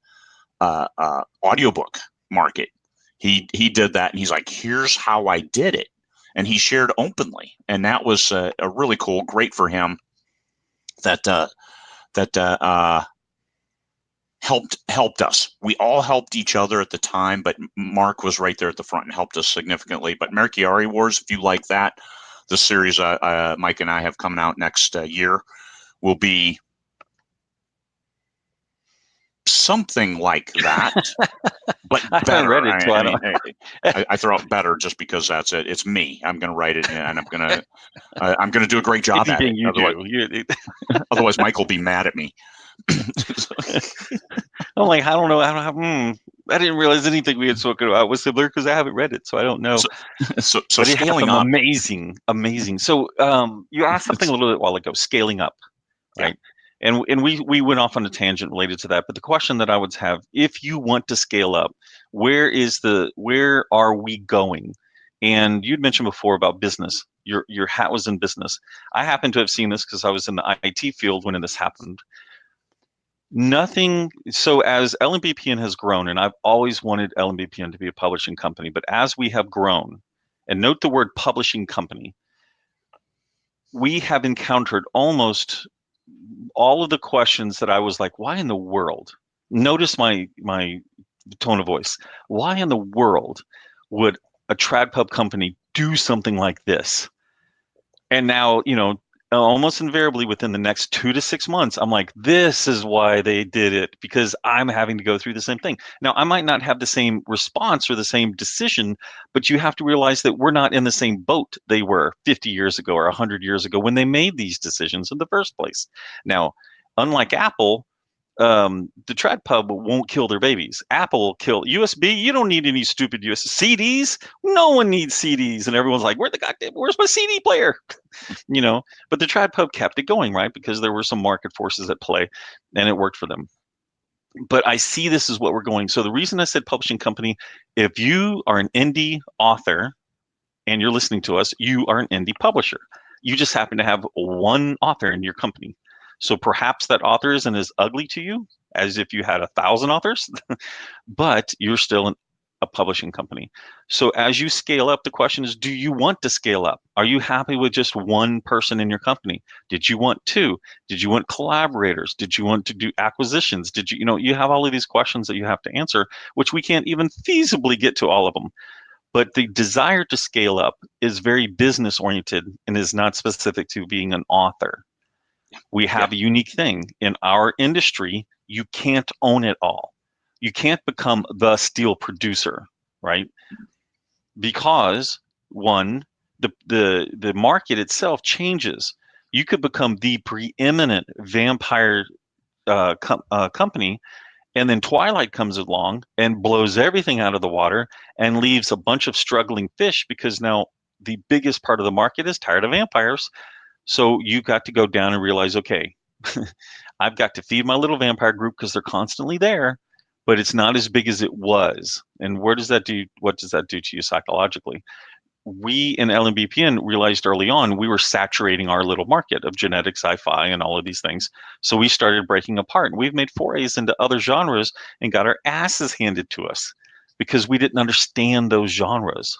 audiobook market. He did that, and he's like, here's how I did it. And he shared openly, and that was a really cool, great for him. That helped us. We all helped each other at the time, but Mark was right there at the front and helped us significantly. But Merciari Wars, if you like that, the series Mike and I have coming out next year will be something like that. but I haven't better. read it, so I I mean, don't. I throw out better just because that's it. It's me. I'm going to write it, and I'm going to do a great job at Anything it. you Otherwise, do, otherwise, Mike will be mad at me. I'm like, I don't know. I don't have. I didn't realize anything we had spoken about was similar because I haven't read it, so I don't know. So, so But it has scaling some up. amazing. So, you asked something a little bit while ago, scaling up, Yeah. right? And we went off on a tangent related to that. But the question that I would have, if you want to scale up, where are we going? And you'd mentioned before about business. Your hat was in business. I happen to have seen this because I was in the IT field when this happened. Nothing. So as LMBPN has grown, and I've always wanted LMBPN to be a publishing company, but as we have grown, and note the word publishing company, we have encountered almost all of the questions that I was like, why in the world? Notice my tone of voice. Why in the world would a trad pub company do something like this? And now, almost invariably within the next 2 to 6 months, I'm like, this is why they did it, because I'm having to go through the same thing. Now, I might not have the same response or the same decision, but you have to realize that we're not in the same boat they were 50 years ago or 100 years ago when they made these decisions in the first place. Now, unlike Apple, the trad pub won't kill their babies. Apple will kill USB. You don't need any stupid CDs. No one needs CDs, and everyone's like, where's my CD player? But the trad pub kept it going, right? Because there were some market forces at play, and it worked for them. But I see this as what we're going. So the reason I said publishing company, if you are an indie author and you're listening to us, you are an indie publisher. You just happen to have one author in your company. So perhaps that author isn't as ugly to you as if you had 1,000 authors, but you're still a publishing company. So as you scale up, the question is, do you want to scale up? Are you happy with just one person in your company? Did you want two? Did you want collaborators? Did you want to do acquisitions? You have all of these questions that you have to answer, which we can't even feasibly get to all of them. But the desire to scale up is very business oriented and is not specific to being an author. We Yeah. have a unique thing in our industry. You can't own it all. You can't become the steel producer, right? Because one, the market itself changes. You could become the preeminent vampire company, and then Twilight comes along and blows everything out of the water and leaves a bunch of struggling fish because now the biggest part of the market is tired of vampires. So you got to go down and realize, okay, I've got to feed my little vampire group because they're constantly there, but it's not as big as it was. And where does that do? What does that do to you psychologically? We in LMBPN realized early on we were saturating our little market of genetic sci-fi and all of these things. So we started breaking apart. And we've made forays into other genres and got our asses handed to us because we didn't understand those genres.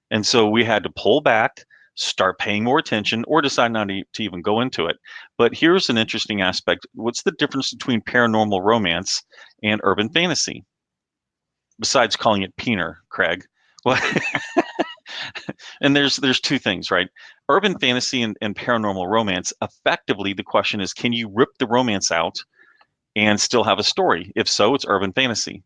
And so we had to pull back, start paying more attention, or decide not to even go into it. But here's an interesting aspect. What's the difference between paranormal romance and urban fantasy? Besides calling it peener, Craig. Well, and there's two things, right? Urban fantasy and paranormal romance, effectively, the question is, can you rip the romance out and still have a story? If so, it's urban fantasy.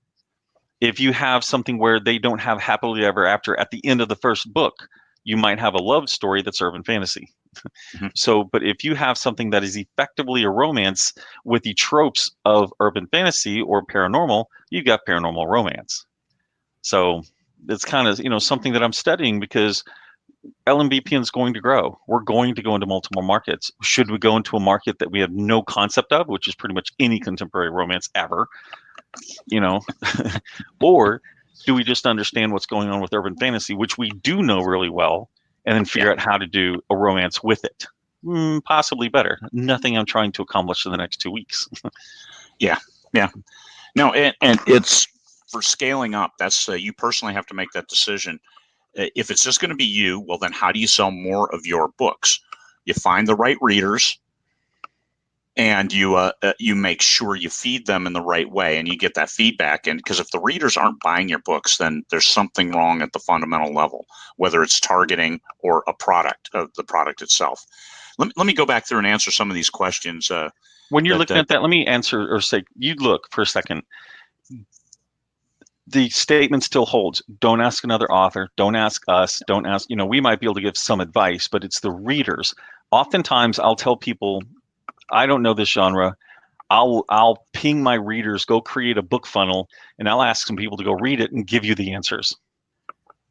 If you have something where they don't have happily ever after at the end of the first book, you might have a love story that's urban fantasy. Mhm. So, but if you have something that is effectively a romance with the tropes of urban fantasy or paranormal, you've got paranormal romance. So it's kind of, something that I'm studying because LMBPN is going to grow. We're going to go into multiple markets. Should we go into a market that we have no concept of, which is pretty much any contemporary romance ever, you know, or do we just understand what's going on with urban fantasy, which we do know really well, and then Yeah. figure out how to do a romance with it? Possibly better. Nothing I'm trying to accomplish in the next 2 weeks. Yeah. Yeah. No, and it's for scaling up. That's you personally have to make that decision. If it's just going to be you, well, then how do you sell more of your books? You find the right readers, and you make sure you feed them in the right way, and you get that feedback. And because if the readers aren't buying your books, then there's something wrong at the fundamental level, whether it's targeting or a product of the product itself. Let me go back through and answer some of these questions. When you're That looking at that, let me answer or say, you look for a second. the statement still holds. Don't ask another author. Don't ask us. Don't ask, we might be able to give some advice, but it's the readers. Oftentimes I'll tell people, I don't know this genre. I'll ping my readers, go create a book funnel, and I'll ask some people to go read it and give you the answers.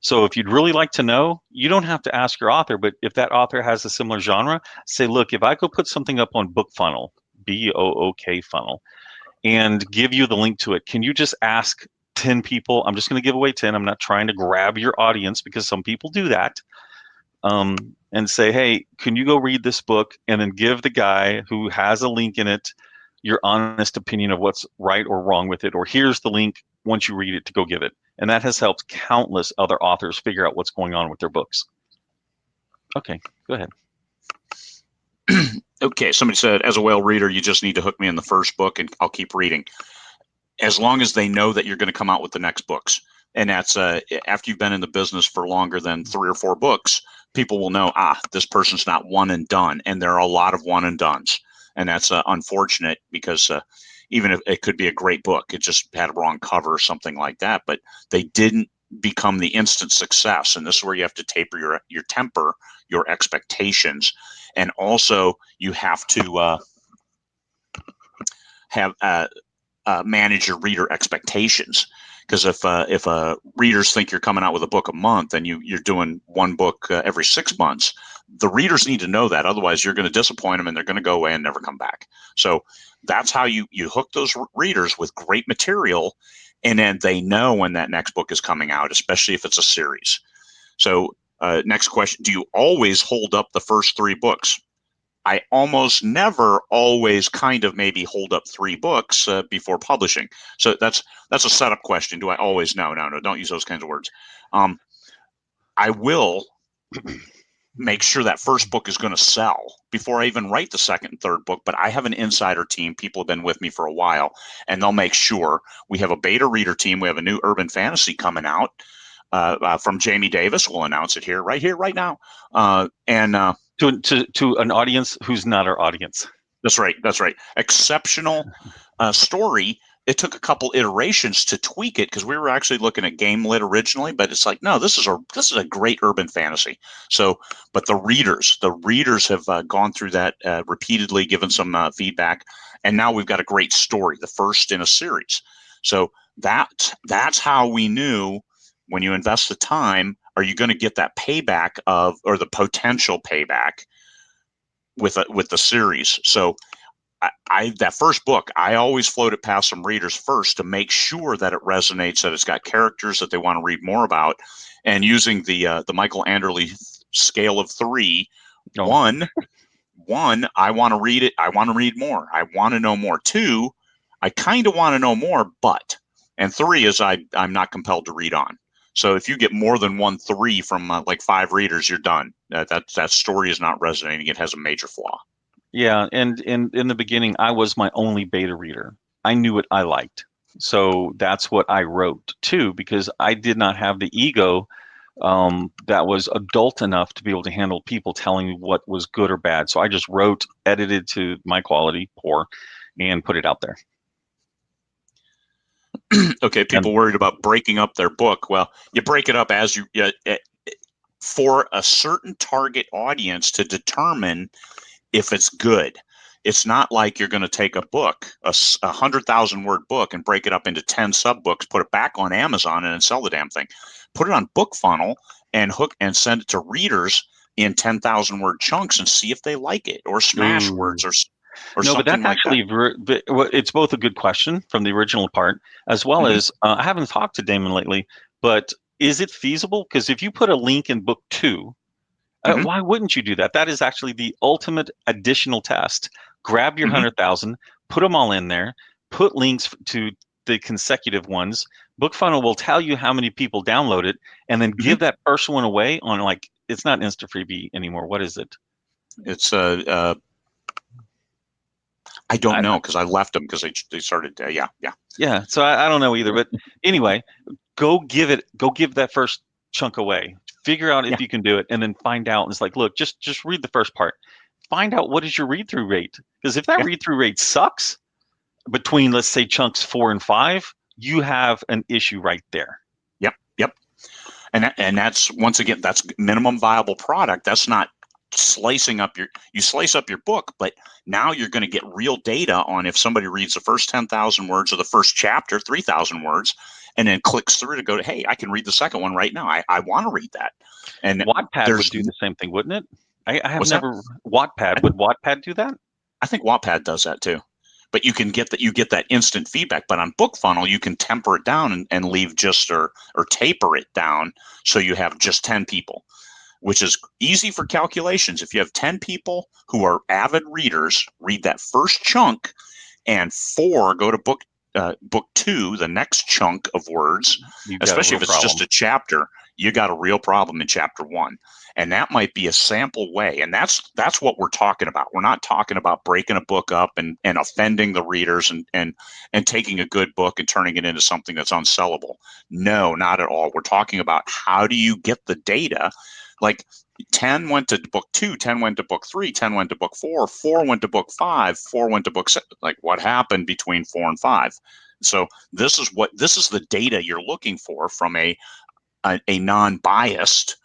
So if you'd really like to know, you don't have to ask your author, but if that author has a similar genre, say, look, if I go put something up on Book Funnel, BOOK funnel, and give you the link to it, can you just ask 10 people? I'm just going to give away 10. I'm not trying to grab your audience because some people do that. And say, hey, can you go read this book and then give the guy who has a link in it your honest opinion of what's right or wrong with it, or here's the link once you read it to go give it. And that has helped countless other authors figure out what's going on with their books. Okay, go ahead. Okay, somebody said, as a whale reader, you just need to hook me in the first book and I'll keep reading. As long as they know that you're going to come out with the next books. And that's after you've been in the business for longer than 3 or 4 books, people will know, this person's not one and done. And there are a lot of one and dones. And that's unfortunate because even if it could be a great book, it just had a wrong cover or something like that. But they didn't become the instant success. And this is where you have to taper your temper, your expectations. And also you have to manage your reader expectations. Because if readers think you're coming out with a book a month and you're doing one book every 6 months, the readers need to know that. Otherwise, you're going to disappoint them and they're going to go away and never come back. So that's how you hook those readers with great material, and then they know when that next book is coming out, especially if it's a series. So next question, do you always hold up the first 3 books? I almost never always kind of maybe hold up 3 books before publishing. So that's a setup question. Do I always? No, don't use those kinds of words. I will make sure that first book is going to sell before I even write the second and third book. But I have an insider team. People have been with me for a while, and they'll make sure. We have a beta reader team. We have a new urban fantasy coming out from Jamie Davis. We'll announce it right here, right now. To an audience who's not our audience. That's right. Exceptional story. It took a couple iterations to tweak it because we were actually looking at game lit originally, but it's like, no, this is a great urban fantasy. So, but the readers have gone through that repeatedly, given some feedback, and now we've got a great story, the first in a series. So that's how we knew, when you invest the time, are you going to get that payback or the potential payback with the series? So that first book, I always float it past some readers first to make sure that it resonates, that it's got characters that they want to read more about, and using the Michael Anderle scale of 3. Oh. 1, I want to read it. I want to read more. I want to know more. 2, I kind of want to know more, and 3 is I'm not compelled to read on. So if you get more than 1 3 from like 5 readers, you're done. That story is not resonating. It has a major flaw. Yeah, and in the beginning, I was my only beta reader. I knew what I liked. So that's what I wrote too, because I did not have the ego that was adult enough to be able to handle people telling me what was good or bad. So I just wrote, edited to my quality, poor, and put it out there. Okay, people worried about breaking up their book. Well, you break it up as for a certain target audience to determine if it's good. It's not like you're going to take a book, a 100,000 word book, and break it up into 10 sub books, put it back on Amazon, and then sell the damn thing. Put it on BookFunnel and send it to readers in 10,000 word chunks and see if they like it, or smash words or no, something but that's like actually that. It's both a good question from the original part, as well as I haven't talked to Damon lately, but is it feasible? Because if you put a link in book 2, why wouldn't you do that? That is actually the ultimate additional test. Grab your 100,000, put them all in there, put links to the consecutive ones. BookFunnel will tell you how many people download it, and then give that first one away on, like, it's not Insta Freebie anymore. What is it? It's I don't know, because I left them because they started. Yeah. So I don't know either, but anyway, go give that first chunk away. Figure out if you can do it, and then find out. It's like, look, just read the first part. Find out what is your read through rate, because if that read through rate sucks between, let's say, chunks 4 and 5, you have an issue right there. Yep, yep. And that's, once again, that's minimum viable product. That's not slicing up you slice up your book, but now you're going to get real data on if somebody reads the first 10,000 words of the first chapter, 3,000 words, and then clicks through to go to, hey, I can read the second one right now. I want to read that. And Wattpad would do the same thing, wouldn't it? I have what's that? never Wattpad. Would Wattpad do that? I think Wattpad does that too. But you get that instant feedback. But on BookFunnel, you can temper it down and leave just or taper it down so you have just 10 people, which is easy for calculations. If you have 10 people who are avid readers, read that first chunk, and 4 go to book 2, the next chunk of words, especially if it's just a chapter, you got a real problem in chapter 1. And that might be a sample way. And that's what we're talking about. We're not talking about breaking a book up and offending the readers and taking a good book and turning it into something that's unsellable. No, not at all. We're talking about how do you get the data? Like 10 went to book 2, 10 went to book 3, 10 went to book 4, 4 went to book 5, 4 went to book 6. Like, what happened between 4 and 5? So this is the data you're looking for from a non-biased.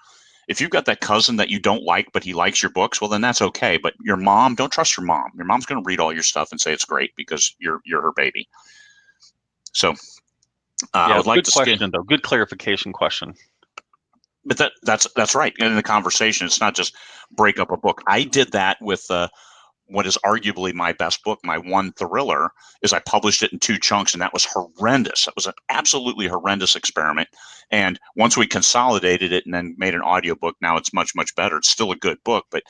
If you've got that cousin that you don't like, but he likes your books, well, then that's okay. But your mom, don't trust your mom. Your mom's going to read all your stuff and say it's great because you're her baby. So I would like to question, though. Good clarification question. But that's right. In the conversation, it's not just break up a book. I did that with what is arguably my best book, my one thriller, is I published it in 2 chunks, and that was horrendous. That was an absolutely horrendous experiment. And once we consolidated it and then made an audiobook, now it's much, much better. It's still a good book, but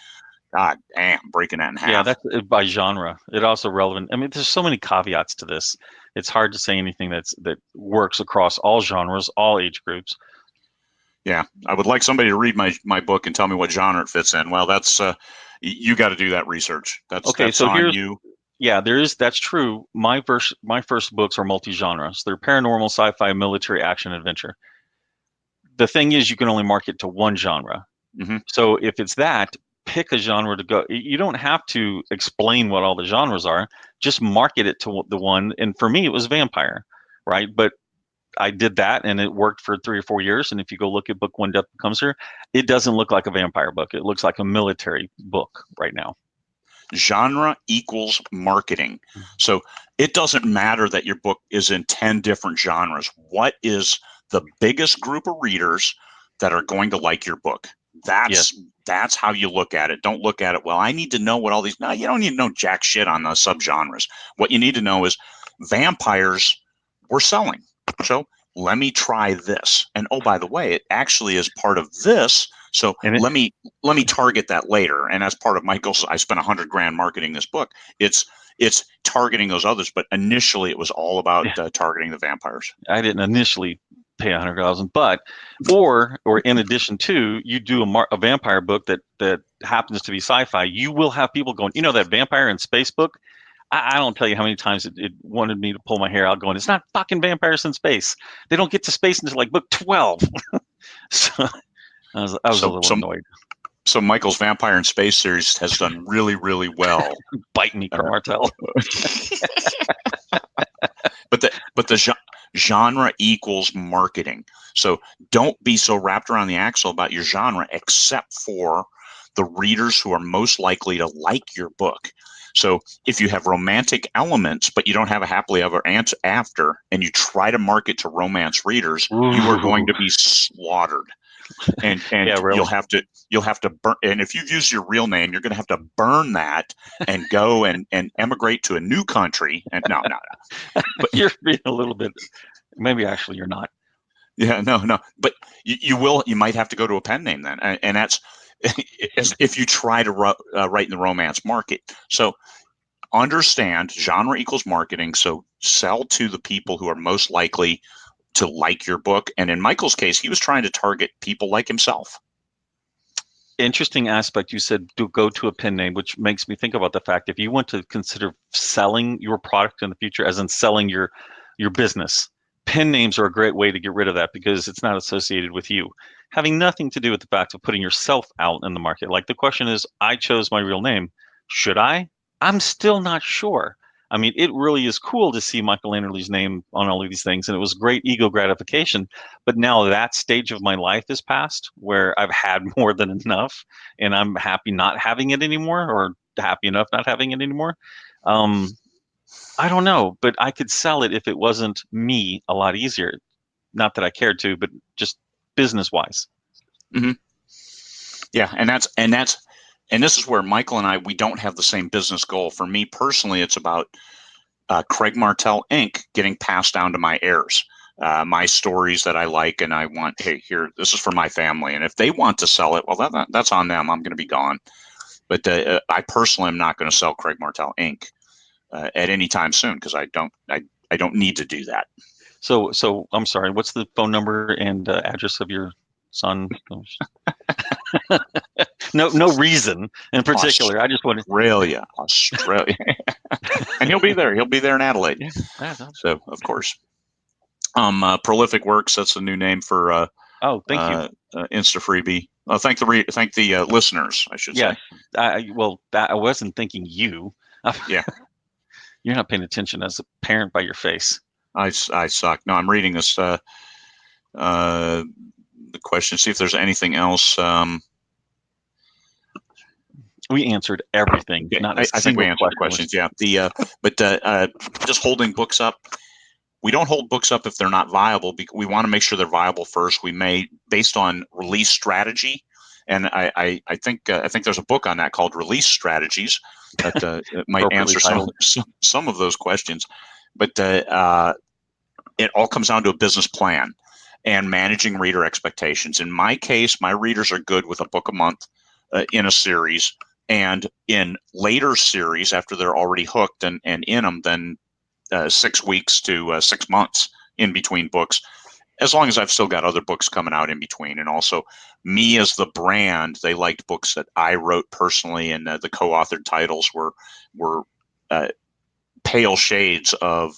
God damn, breaking that in half. Yeah, that's by genre. It also relevant. I mean, there's so many caveats to this. It's hard to say anything that works across all genres, all age groups. Yeah, I would like somebody to read my book and tell me what genre it fits in. Well, that's you got to do that research. That's on you. Yeah, that's true. My first books are multi-genres. They're paranormal, sci-fi, military, action, adventure. The thing is, you can only market to one genre. Mm-hmm. So if it's that, pick a genre to go. You don't have to explain what all the genres are. Just market it to the one. And for me, it was vampire, right? But I did that, and it worked for 3 or 4 years. And if you go look at book 1, Death Becomes Her, it doesn't look like a vampire book. It looks like a military book right now. Genre equals marketing. So it doesn't matter that your book is in 10 different genres. What is the biggest group of readers that are going to like your book? That's how you look at it. Don't look at it, well, I need to know what all these. No, you don't need to know jack shit on the subgenres. What you need to know is vampires were selling. So let me try this. And oh, by the way, it actually is part of this. So let me target that later. And as part of my goals, I spent $100,000 marketing this book. It's targeting those others, but initially it was all about targeting the vampires. I didn't initially pay $100,000, but or in addition to, you do a vampire book that happens to be sci-fi, you will have people going, that vampire in space book. I don't tell you how many times it wanted me to pull my hair out going, it's not fucking vampires in space. They don't get to space until like book 12. So I was a little annoyed. So Michael's Vampire in Space series has done really, really well. Bite me, Martelle. But the genre equals marketing. So don't be so wrapped around the axle about your genre, except for the readers who are most likely to like your book. So if you have romantic elements, but you don't have a happily ever after, and you try to market to romance readers, you are going to be slaughtered. And yeah, really. you'll have to burn. And if you've used your real name, you're going to have to burn that and go and emigrate to a new country. And no. But you're being a little bit. Maybe actually you're not. Yeah, no. But you will. You might have to go to a pen name then, and that's if you try to write in the romance market. So understand genre equals marketing. So sell to the people who are most likely to like your book. And in Michael's case, he was trying to target people like himself. Interesting aspect. You said to go to a pen name, which makes me think about the fact if you want to consider selling your product in the future, as in selling your business, pen names are a great way to get rid of that because it's not associated with you, having nothing to do with the fact of putting yourself out in the market. Like the question is, I chose my real name. Should I? I'm still not sure. I mean, it really is cool to see Michael Anderle's name on all of these things, and it was great ego gratification. But now that stage of my life is past, where I've had more than enough, and I'm happy not having it anymore, or happy enough not having it anymore. Um, I don't know, but I could sell it if it wasn't me a lot easier. Not that I cared to, but just business wise. Hmm. Yeah, and this is where Michael and I, we don't have the same business goal. For me personally, it's about Craig Martelle Inc. getting passed down to my heirs. My stories that I like and I want, hey, here, this is for my family. And if they want to sell it, well, that's on them. I'm going to be gone. But I personally am not going to sell Craig Martelle Inc. At any time soon because I don't need to do that. So I'm sorry. What's the phone number and address of your son? No reason in particular. I just wanted. Australia, and he'll be there. He'll be there in Adelaide. Yeah. So of course, Prolific Works. That's the new name for Oh, thank you. Insta Freebie. Thank the listeners, I should Yes. say. I wasn't thinking you. Yeah, You're not paying attention as a parent by your face. I suck. No, I'm reading this. The question. See if there's anything else. We answered everything. Okay, Not a I think we single answered the question questions. Yeah. But just holding books up. We don't hold books up if they're not viable. We want to make sure they're viable first. We may, based on release strategy, and I think there's a book on that called Release Strategies that might appropriately answer titled. some of those questions. But it all comes down to a business plan and managing reader expectations. In my case, my readers are good with a book a month in a series, and in later series after they're already hooked and in them, then 6 weeks to 6 months in between books, as long as I've still got other books coming out in between. And also, me as the brand, they liked books that I wrote personally, and the co-authored titles were uh, pale shades of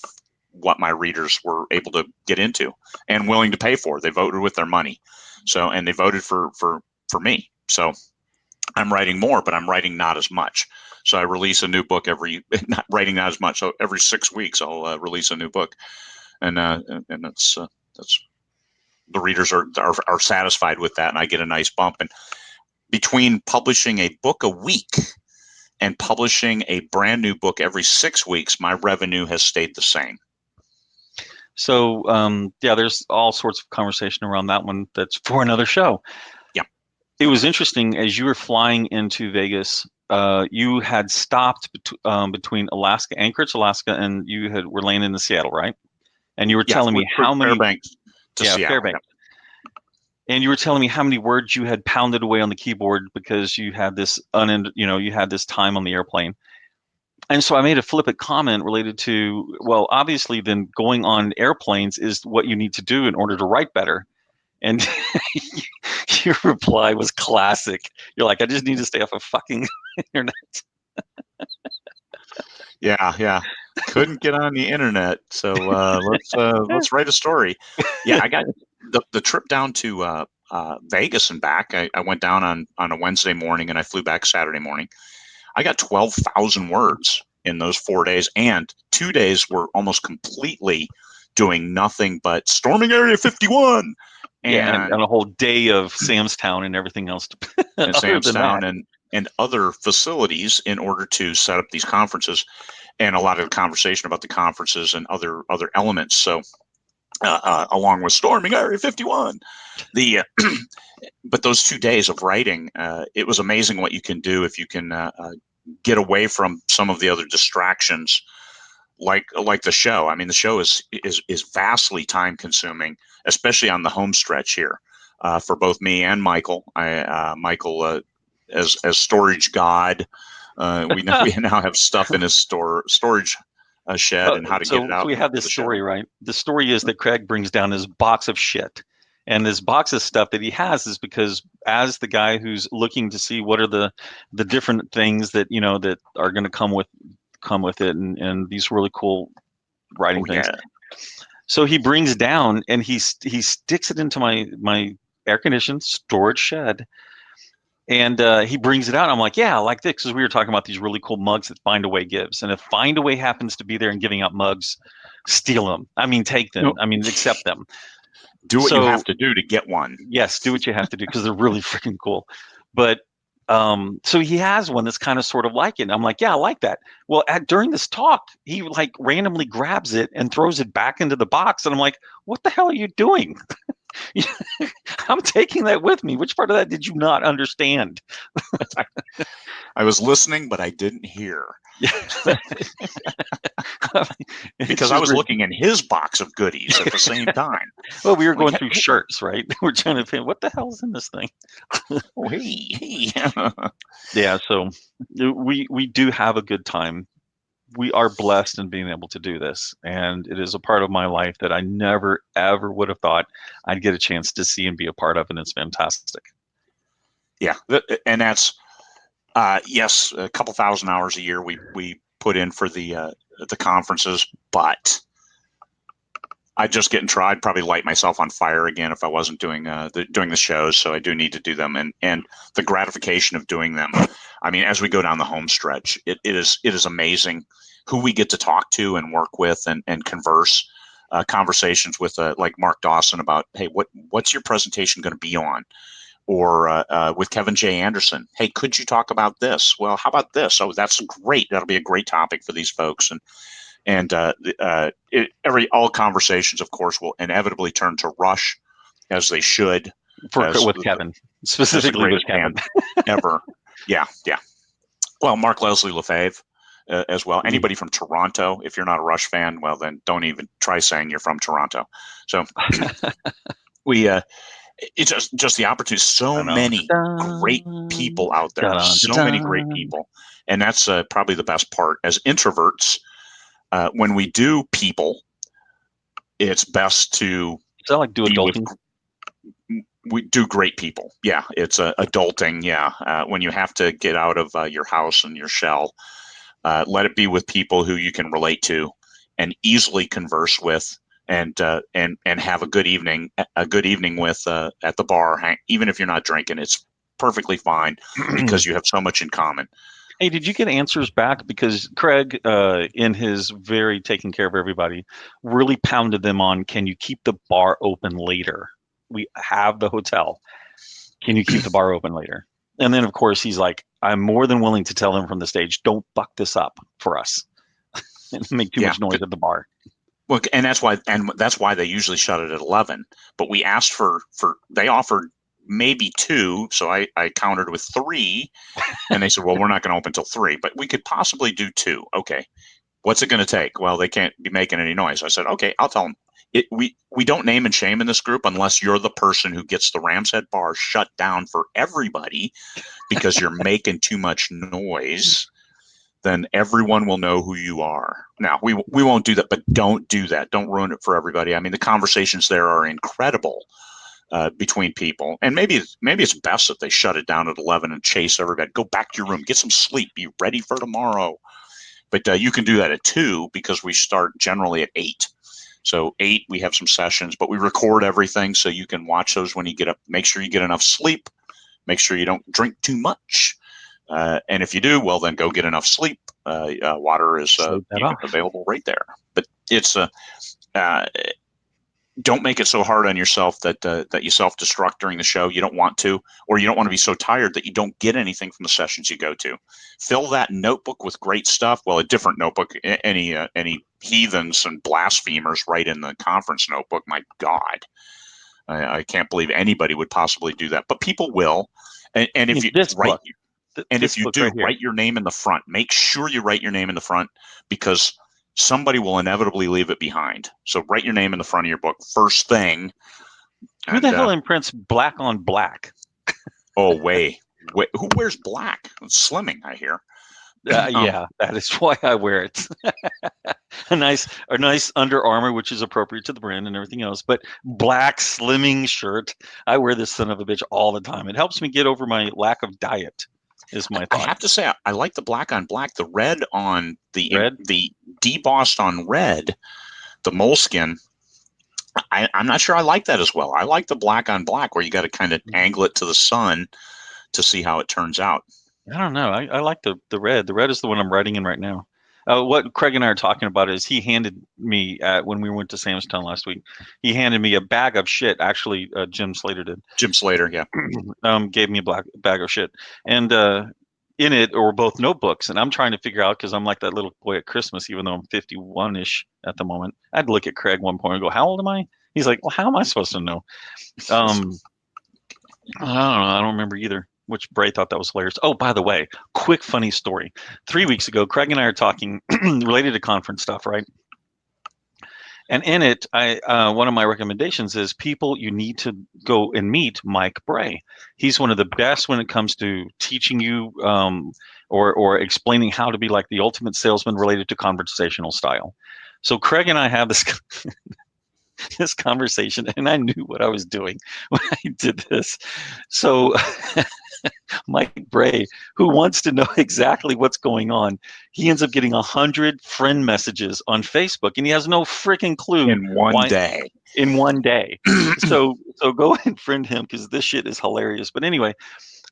what my readers were able to get into and willing to pay for. They voted with their money, so and they voted for me. So I'm writing more, but I'm writing not as much. So I release a new book not writing not as much. So every 6 weeks I'll release a new book, and that's the readers are satisfied with that, and I get a nice bump. And between publishing a book a week and publishing a brand new book every 6 weeks, my revenue has stayed the same. So yeah, there's all sorts of conversation around that one. That's for another show. Yeah. It was interesting as you were flying into Vegas. You had stopped between Alaska, Anchorage, Alaska, and were landing in Seattle, right? And you were telling me how many. Fairbanks to Seattle. Fairbanks. And you were telling me how many words you had pounded away on the keyboard because you had this you had this time on the airplane. And so I made a flippant comment related to, well, obviously then going on airplanes is what you need to do in order to write better. And your reply was classic. You're like, I just need to stay off of fucking internet. Yeah. Couldn't get on the internet, so let's write a story. Yeah, I got the trip down to Vegas and back. I went down on a Wednesday morning and I flew back Saturday morning. I got 12,000 words in those 4 days, and 2 days were almost completely doing nothing but storming Area 51. And a whole day of Sam's Town and everything else. And Sam's Town and other facilities in order to set up these conferences, and a lot of the conversation about the conferences and other elements. So along with storming Area 51, but those 2 days of writing, it was amazing what you can do if you can get away from some of the other distractions, like the show. I mean, the show is vastly time consuming, especially on the home stretch here for both me and Michael. Michael as storage god. We now have stuff in his storage shed and how to get it out. So we have this story, right? The story is that Craig brings down his box of shit. And this box of stuff that he has is because as the guy who's looking to see what are the different things that, that are going to come with it and these really cool writing things. Yeah. So he brings down and he sticks it into my air conditioned storage shed. And he brings it out. I'm like, yeah, I like this, because we were talking about these really cool mugs that Find a Way gives. And if Find a Way happens to be there and giving out mugs, steal them. I mean, take them. No, I mean, accept them. do what you have So to do to get one. yes, do what you have to do, because they're really freaking cool. But so he has one that's kind of sort of like it. And I'm like, yeah, I like that. Well, during this talk, he like randomly grabs it and throws it back into the box. And I'm like, what the hell are you doing? I'm taking that with me. Which part of that did you not understand? I was listening, but I didn't hear It's because I just was looking in his box of goodies at the same time. well, we were Like, going through hey, shirts, right? We're trying to think, what the hell's in this thing? oh, hey. Yeah, so we do have a good time. We are blessed in being able to do this, and it is a part of my life that I never ever would have thought I'd get a chance to see and be a part of, and it's fantastic. Yeah, and that's yes, a couple thousand hours a year we put in for the conferences, but I'd just get in trouble. I'd probably light myself on fire again if I wasn't doing doing the shows. So I do need to do them, and the gratification of doing them. I mean, as we go down the home stretch, it is amazing who we get to talk to and work with and converse. Conversations with like Mark Dawson about, hey, what's your presentation going to be on? Or with Kevin J. Anderson, hey, could you talk about this? Well, how about this? Oh, that's great. That'll be a great topic for these folks. And all conversations, of course, will inevitably turn to Rush, as they should, as With Kevin, as the specifically with greatest Kevin. band ever. Yeah, yeah. Well, Mark Leslie Lefebvre as well. Anybody from Toronto, if you're not a Rush fan, well, then don't even try saying you're from Toronto. So we it's just the opportunity. So many great people out there. So many great people, and that's probably the best part. As introverts, when we do people, it's best to Does that like do be with. adulting? We do great people. Yeah, it's adulting. Yeah, when you have to get out of your house and your shell, let it be with people who you can relate to and easily converse with, and have a good evening with at the bar. Even if you're not drinking, it's perfectly fine because you have so much in common. Hey, did you get answers back? Because Craig, in his very taking care of everybody, really pounded them on, can you keep the bar open later? We have the hotel. Can you keep the bar open later? And then, of course, he's like, I'm more than willing to tell them from the stage, don't fuck this up for us and make too Yeah. much noise at the bar. Well, and that's why they usually shut it at 11. But we asked for they offered maybe two, so I countered with three, and they said, well, we're not going to open until 3, but we could possibly do 2. Okay, what's it going to take? Well, they can't be making any noise. I said, okay, I'll tell them. We don't name and shame in this group unless you're the person who gets the Ram's Head bar shut down for everybody because you're making too much noise. Then everyone will know who you are. Now, we won't do that, but don't do that. Don't ruin it for everybody. I mean, the conversations there are incredible between people, and maybe it's best that they shut it down at 11 and chase everybody. Go back to your room, get some sleep, be ready for tomorrow. But you can do that at 2 because we start generally at 8. So 8, we have some sessions, but we record everything so you can watch those when you get up. Make sure you get enough sleep. Make sure you don't drink too much. And if you do, well, then go get enough sleep. Water is available right there. But it's don't make it so hard on yourself that you self-destruct during the show. You don't want to, or you don't want to be so tired that you don't get anything from the sessions you go to. Fill that notebook with great stuff. Well, a different notebook. Any heathens and blasphemers write in the conference notebook. My God, I can't believe anybody would possibly do that, but people will. And if you write. And if you do, write your name in the front. Make sure you write your name in the front because somebody will inevitably leave it behind. So write your name in the front of your book first thing. Who the hell imprints black on black? Oh, wait. Who wears black? It's slimming, I hear. Yeah, that is why I wear it. a nice Under Armour, which is appropriate to the brand and everything else. But black slimming shirt. I wear this son of a bitch all the time. It helps me get over my lack of diet. Is my thought. I have to say, I like the black on black. The red on the debossed on red, the moleskin. I'm not sure I like that as well. I like the black on black where you got to kind of angle it to the sun to see how it turns out. I don't know. I like the red. The red is the one I'm writing in right now. What Craig and I are talking about is he handed me when we went to Sam's Town last week. He handed me a bag of shit. Actually, Jim Slater did. Jim Slater, yeah. Gave me a black bag of shit, and in it were both notebooks. And I'm trying to figure out because I'm like that little boy at Christmas, even though I'm 51-ish at the moment. I'd look at Craig one point and go, "How old am I?" He's like, "Well, how am I supposed to know?" I don't know. I don't remember either. Which Bray thought that was hilarious. Oh, by the way, quick funny story. 3 weeks ago, Craig and I are talking related to conference stuff, right? And in it, one of my recommendations is people you need to go and meet Mike Bray. He's one of the best when it comes to teaching you or explaining how to be like the ultimate salesman related to conversational style. So Craig and I have this this conversation, and I knew what I was doing when I did this. So Mike Bray, who wants to know exactly what's going on, he ends up getting 100 friend messages on Facebook, and he has no freaking clue In one why day. in one day. So go and friend him because this shit is hilarious. But anyway,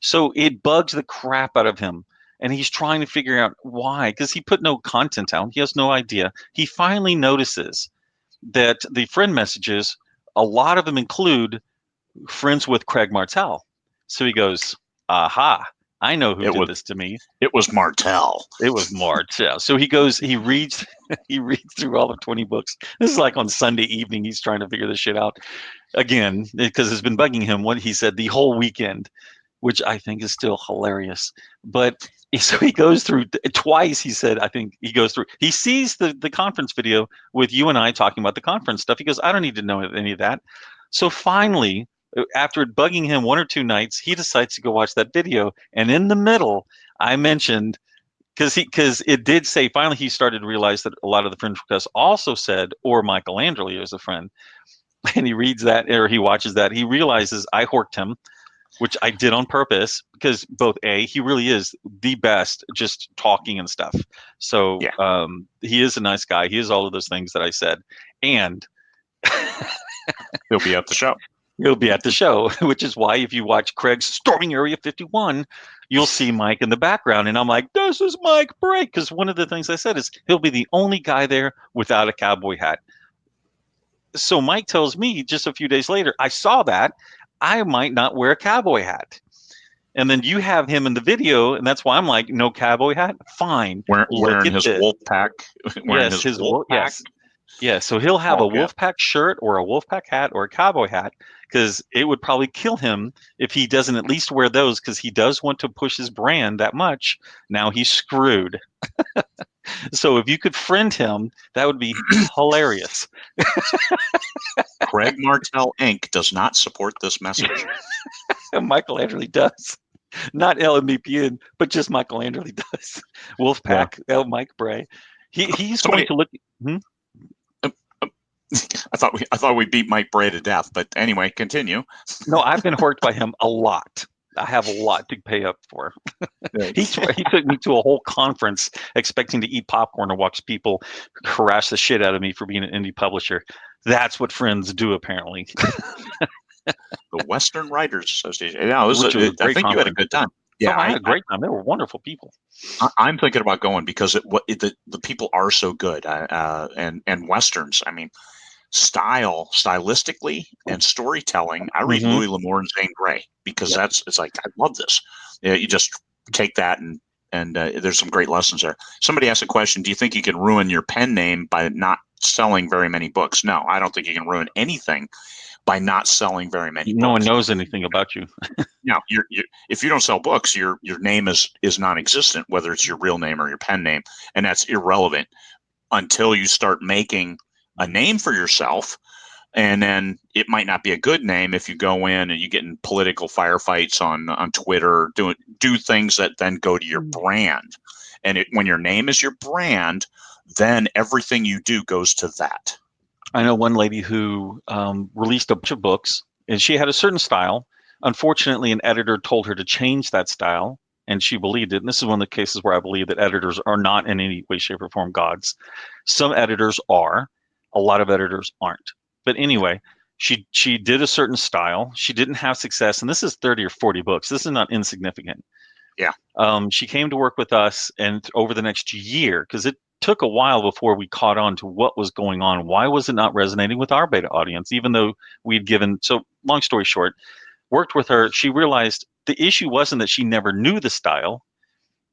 so it bugs the crap out of him. And he's trying to figure out why, because he put no content out. He has no idea. He finally notices that the friend messages, a lot of them include friends with Craig Martelle. So he goes, aha, I know who did this to me. It was Martelle. It was Martelle. So he goes, he reads through all of 20 books. This is like on Sunday evening. He's trying to figure this shit out again, because it's been bugging him what he said the whole weekend, which I think is still hilarious. But so he goes through twice. He said, I think he goes through, he sees the conference video with you and I talking about the conference stuff. He goes, I don't need to know any of that. So finally, after bugging him one or two nights, he decides to go watch that video. And in the middle, I mentioned, because it did say, finally he started to realize that a lot of the friend requests also said, or Michael Anderle is a friend. And he reads that, or he watches that, he realizes I horked him, which I did on purpose, because both he really is the best just talking and stuff. So Yeah. He is a nice guy. He is all of those things that I said. And He'll be at the show. He'll be at the show, which is why if you watch Craig's Storming Area 51, you'll see Mike in the background. And I'm like, this is Mike Bray. Because one of the things I said is he'll be the only guy there without a cowboy hat. So Mike tells me just a few days later, I saw that. I might not wear a cowboy hat. And then you have him in the video, and that's why I'm like, no cowboy hat? Fine. Wearing his wolf pack. Yes, his wolf pack. Yes. Yeah, so he'll have a Wolfpack shirt or a Wolfpack hat or a cowboy hat, because it would probably kill him if he doesn't at least wear those, because he does want to push his brand that much. Now he's screwed. So if you could friend him, that would be hilarious. Craig Martelle Inc. does not support this message. Michael Anderle does. Not LMBPN, but just Michael Anderle does. Wolfpack, Mike Bray. He's going to look... I thought we beat Mike Bray to death, but anyway, continue. No, I've been hurt by him a lot. I have a lot to pay up for. He took me to a whole conference expecting to eat popcorn and watch people harass the shit out of me for being an indie publisher. That's what friends do, apparently. The Western Writers Association. Yeah, I think you had a good time. Yeah, I had a great time. They were wonderful people. I'm thinking about going because the people are so good, and Westerns. I mean, stylistically and storytelling. I read Louis L'Amour and Zane Grey because it's like, I love this. You just take that and there's some great lessons there. Somebody asked a question: do you think you can ruin your pen name by not selling very many books? No, I don't think you can ruin anything by not selling very many books. No one knows anything about you. No, if you don't sell books, your name is non-existent, whether it's your real name or your pen name, and that's irrelevant until you start making a name for yourself. And then it might not be a good name if you go in and you get in political firefights on Twitter, do things that then go to your brand. And when your name is your brand, then everything you do goes to that. I know one lady who released a bunch of books, and she had a certain style. Unfortunately, an editor told her to change that style, and she believed it. And this is one of the cases where I believe that editors are not in any way, shape, or form gods. Some editors are. A lot of editors aren't. But anyway, She did a certain style. She didn't have success, and this is 30 or 40 books. This is not insignificant. Yeah. She came to work with us, and over the next year, because it took a while before we caught on to what was going on. Why was it not resonating with our beta audience, even though we'd given, so long story short, worked with her. She realized the issue wasn't that she never knew the style,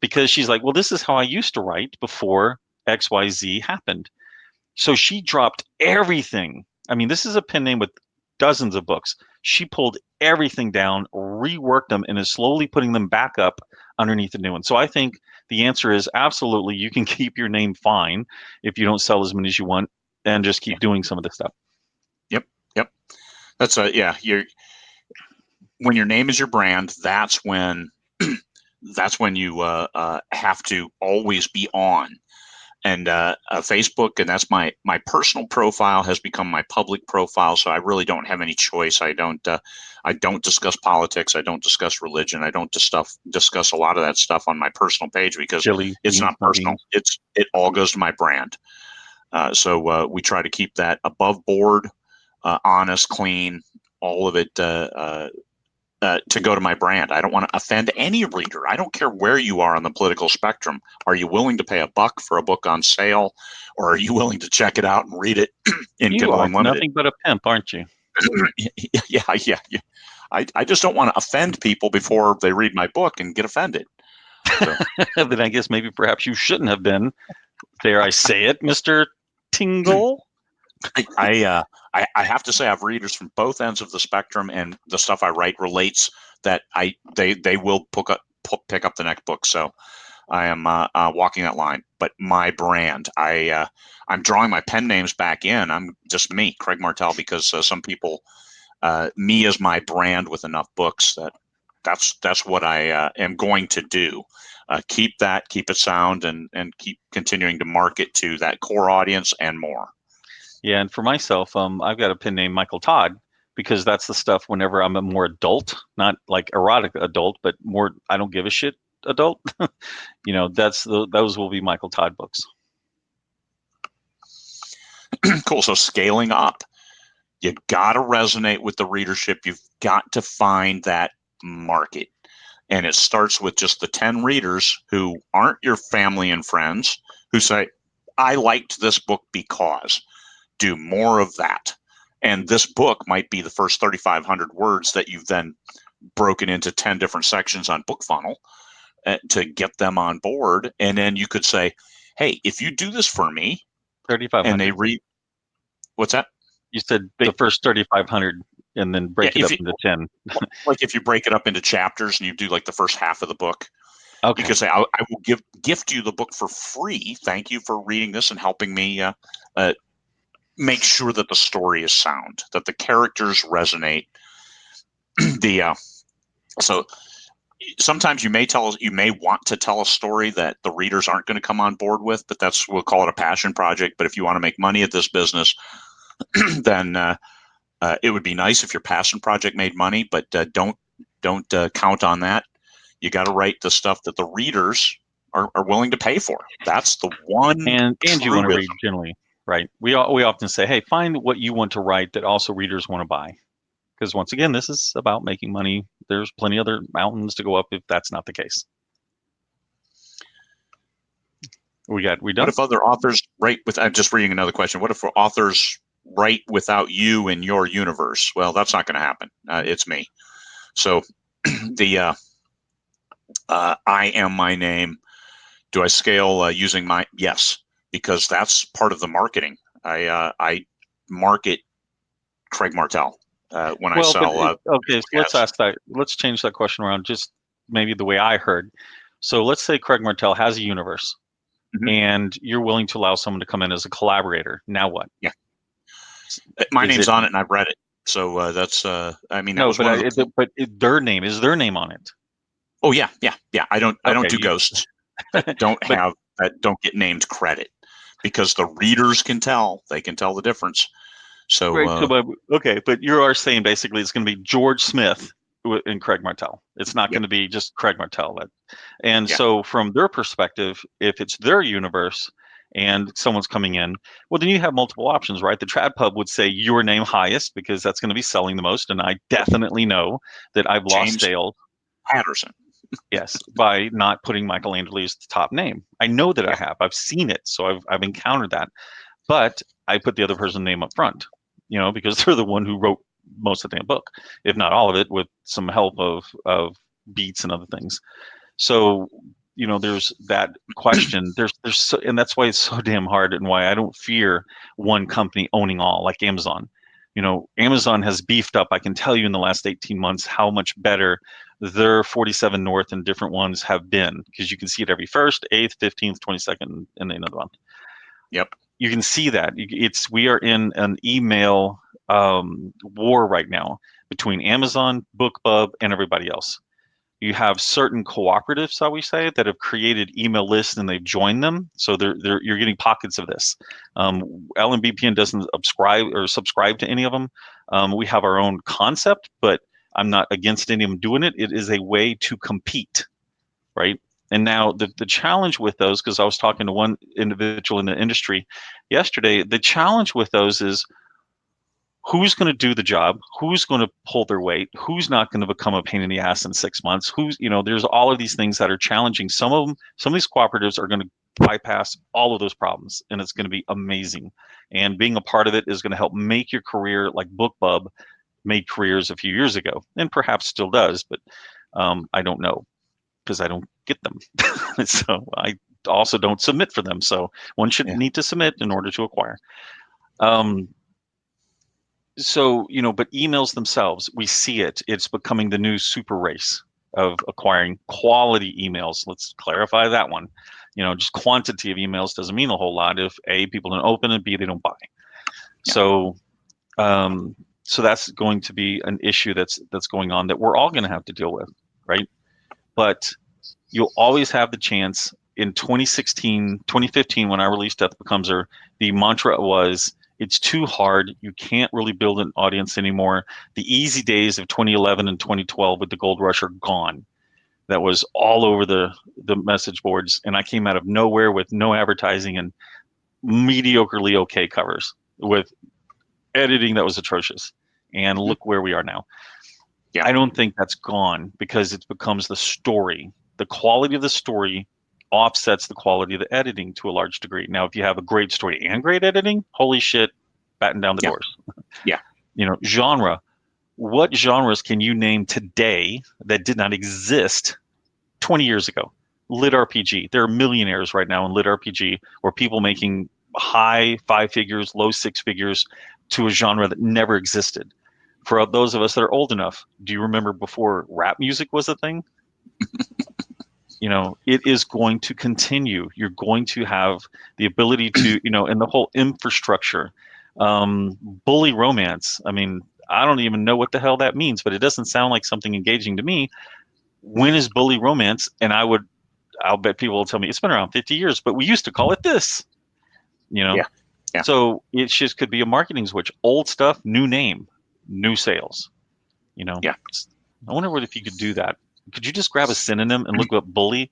because she's like, well, this is how I used to write before XYZ happened. So she dropped everything. I mean, this is a pen name with dozens of books. She pulled everything down, reworked them, and is slowly putting them back up underneath the new one. So I think the answer is absolutely you can keep your name fine if you don't sell as many as you want and just keep doing some of this stuff. Yep. That's when your name is your brand, that's when you have to always be on. And Facebook, and that's my personal profile has become my public profile. So I really don't have any choice. I don't discuss politics. I don't discuss religion. I don't discuss a lot of that stuff on my personal page because it's not personal. It all goes to my brand. So we try to keep that above board, honest, clean, all of it to go to my brand. I don't want to offend any reader. I don't care where you are on the political spectrum. Are you willing to pay $1 for a book on sale, or are you willing to check it out and read it in You Kindle are Unlimited? nothing but a pimp, aren't you? Yeah. I just don't want to offend people before they read my book and get offended. So. Then I guess maybe perhaps you shouldn't have been. Dare I say it, Mr. Tingle? I have to say I have readers from both ends of the spectrum, and the stuff I write relates that they will pick up the next book. So I am walking that line. But my brand, I'm drawing my pen names back in. I'm just me, Craig Martelle, because some people, me as my brand with enough books that's what I am going to do. Keep it sound and keep continuing to market to that core audience and more. Yeah, and for myself, I've got a pen named Michael Todd because that's the stuff whenever I'm a more adult, not like erotic adult, but more I don't give a shit adult. Those will be Michael Todd books. Cool. So scaling up, you got to resonate with the readership. You've got to find that market. And it starts with just the 10 readers who aren't your family and friends who say, I liked this book because. Do more of that. And this book might be the first 3,500 words that you've then broken into 10 different sections on BookFunnel to get them on board. And then you could say, hey, if you do this for me, 3,500. and they read, what's that? You said the first 3,500 and then break it up into 10. Like if you break it up into chapters and you do like the first half of the book, okay. You could say, I will gift you the book for free. Thank you for reading this and helping me make sure that the story is sound, that the characters resonate. So sometimes you may want to tell a story that the readers aren't going to come on board with, but we'll call it a passion project. But if you want to make money at this business, then it would be nice if your passion project made money, but don't count on that. You got to write the stuff that the readers are willing to pay for. That's the one. And you want to read generally. Right. We often say, hey, find what you want to write that also readers want to buy. Because once again, this is about making money. There's plenty other mountains to go up if that's not the case. We done? What if other authors write with, I'm just reading another question. What if authors write without you in your universe? Well, that's not going to happen. It's me. So the I am my name. Do I scale using my, yes. Because that's part of the marketing. I market Craig Martelle when I sell. Okay, so let's change that question around just maybe the way I heard. So let's say Craig Martelle has a universe, and you're willing to allow someone to come in as a collaborator. Now what? Yeah, my name's on it, and I've read it. So that's. I mean, no, but their name is their name on it. Oh yeah. I don't do ghosts. Don't get named credit. Because the readers can tell. They can tell the difference. So, but you are saying basically it's going to be George Smith and Craig Martelle. It's not going to be just Craig Martelle. So from their perspective, if it's their universe and someone's coming in, well, then you have multiple options, right? The trad pub would say your name highest because that's going to be selling the most. And I definitely know that I've lost James sales. Patterson. Yes, by not putting Michael Anderle as the top name. I know that I Yeah. have. I've seen it, so I've encountered that. But I put the other person's name up front, because they're the one who wrote most of the damn book, if not all of it, with some help of beats and other things. So, there's that question. And that's why it's so damn hard, and why I don't fear one company owning all, like Amazon. Amazon has beefed up. I can tell you in the last 18 months how much better their 47 North and different ones have been, because you can see it every 1st, 8th, 15th, 22nd, and another month. Yep. You can see that we are in an email war right now between Amazon, BookBub, and everybody else. You have certain cooperatives, shall we say, that have created email lists and they've joined them. So you're getting pockets of this. LMBPN doesn't subscribe to any of them. We have our own concept, but I'm not against any of them doing it. It is a way to compete, right? And now the challenge with those, because I was talking to one individual in the industry yesterday, the challenge with those is who's going to do the job, who's going to pull their weight, who's not going to become a pain in the ass in 6 months, there's all of these things that are challenging. Some of these cooperatives are going to bypass all of those problems, and it's going to be amazing. And being a part of it is going to help make your career like BookBub made careers a few years ago, and perhaps still does, but I don't know, because I don't get them. So I also don't submit for them. So one should need to submit in order to acquire. So, but emails themselves, we see it. It's becoming the new super race of acquiring quality emails. Let's clarify that one. Just quantity of emails doesn't mean a whole lot if A, people don't open, and B, they don't buy. Yeah. So that's going to be an issue that's going on that we're all going to have to deal with, right? But you'll always have the chance. In 2016, 2015, when I released Death Becomes Her, the mantra was, it's too hard. You can't really build an audience anymore. The easy days of 2011 and 2012 with the gold rush are gone. That was all over the message boards. And I came out of nowhere with no advertising and mediocrely okay covers with editing that was atrocious. And look where we are now. Yeah. I don't think that's gone, because it becomes the story. The quality of the story offsets the quality of the editing to a large degree. Now, if you have a great story and great editing, holy shit, batten down the doors. Yeah. Genre. What genres can you name today that did not exist 20 years ago? Lit RPG. There are millionaires right now in lit RPG, or people making high 5 figures, low 6 figures to a genre that never existed. For those of us that are old enough, do you remember before rap music was a thing? It is going to continue. You're going to have the ability to, and the whole infrastructure. Bully romance. I mean, I don't even know what the hell that means, but it doesn't sound like something engaging to me. When is bully romance? And I'll bet people will tell me it's been around 50 years, but we used to call it this. Yeah. So it just could be a marketing switch. Old stuff, new name, new sales. Yeah. I wonder if you could do that. Could you just grab a synonym and look up bully,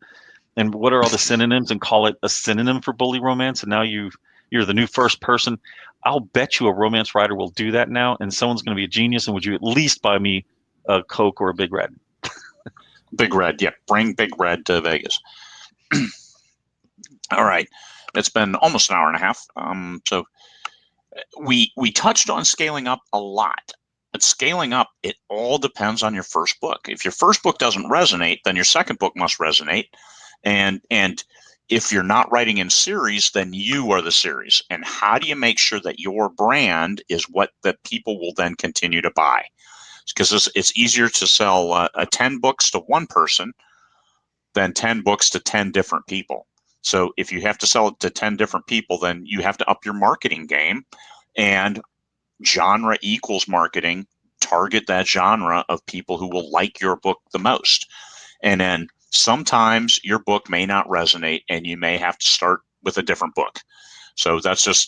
and what are all the synonyms, and call it a synonym for bully romance? And now you're the new first person. I'll bet you a romance writer will do that now, and someone's going to be a genius. And would you at least buy me a Coke or a Big Red? Big Red. Yeah. Bring Big Red to Vegas. All right. It's been almost an hour and a half. So we touched on scaling up a lot. But scaling up, it all depends on your first book. If your first book doesn't resonate, then your second book must resonate. And if you're not writing in series, then you are the series. And how do you make sure that your brand is what that people will then continue to buy? Because it's easier to sell 10 books to one person than 10 books to 10 different people. So if you have to sell it to 10 different people, then you have to up your marketing game, and genre equals marketing. Target that genre of people who will like your book the most. And then sometimes your book may not resonate, and you may have to start with a different book. So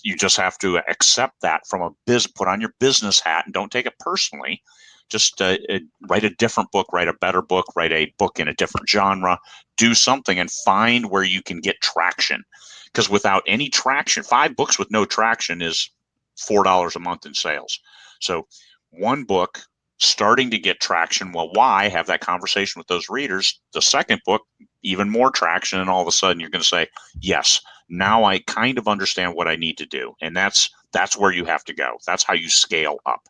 you just have to accept that from put on your business hat, and don't take it personally. Just write a different book, write a better book, write a book in a different genre, do something and find where you can get traction. because without any traction, 5 books with no traction is $4 a month in sales. So one book starting to get traction. Well, why have that conversation with those readers? The second book, even more traction, and all of a sudden you're going to say, yes, now I kind of understand what I need to do. And that's where you have to go. That's how you scale up.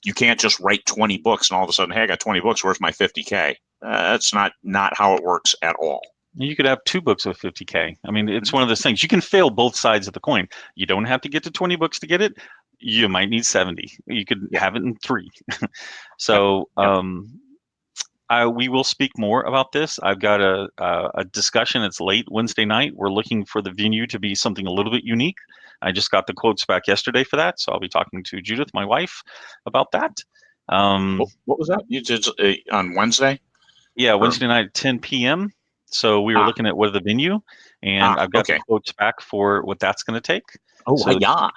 You can't just write 20 books and all of a sudden, hey, I got 20 books, where's my 50K? That's not how it works at all. You could have 2 books with 50K. I mean, it's one of those things. You can fail both sides of the coin. You don't have to get to 20 books to get it. You might need 70. You could have it in 3. So we will speak more about this. I've got a discussion. It's late Wednesday night. We're looking for the venue to be something a little bit unique. I just got the quotes back yesterday for that, so I'll be talking to Judith, my wife, about that. What was that? You did on Wednesday? Yeah, Wednesday night at 10 p.m. So we were looking at what the venue, and I've got the quotes back for what that's going to take. Oh, so, yeah.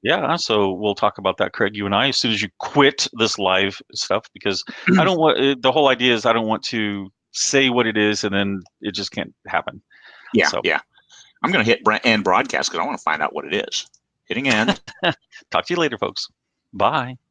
Yeah, so we'll talk about that, Craig, you and I, as soon as you quit this live stuff, because I don't want, the whole idea is I don't want to say what it is and then it just can't happen. Yeah, so, yeah. I'm going to hit end broadcast because I want to find out what it is. Hitting end. Talk to you later, folks. Bye.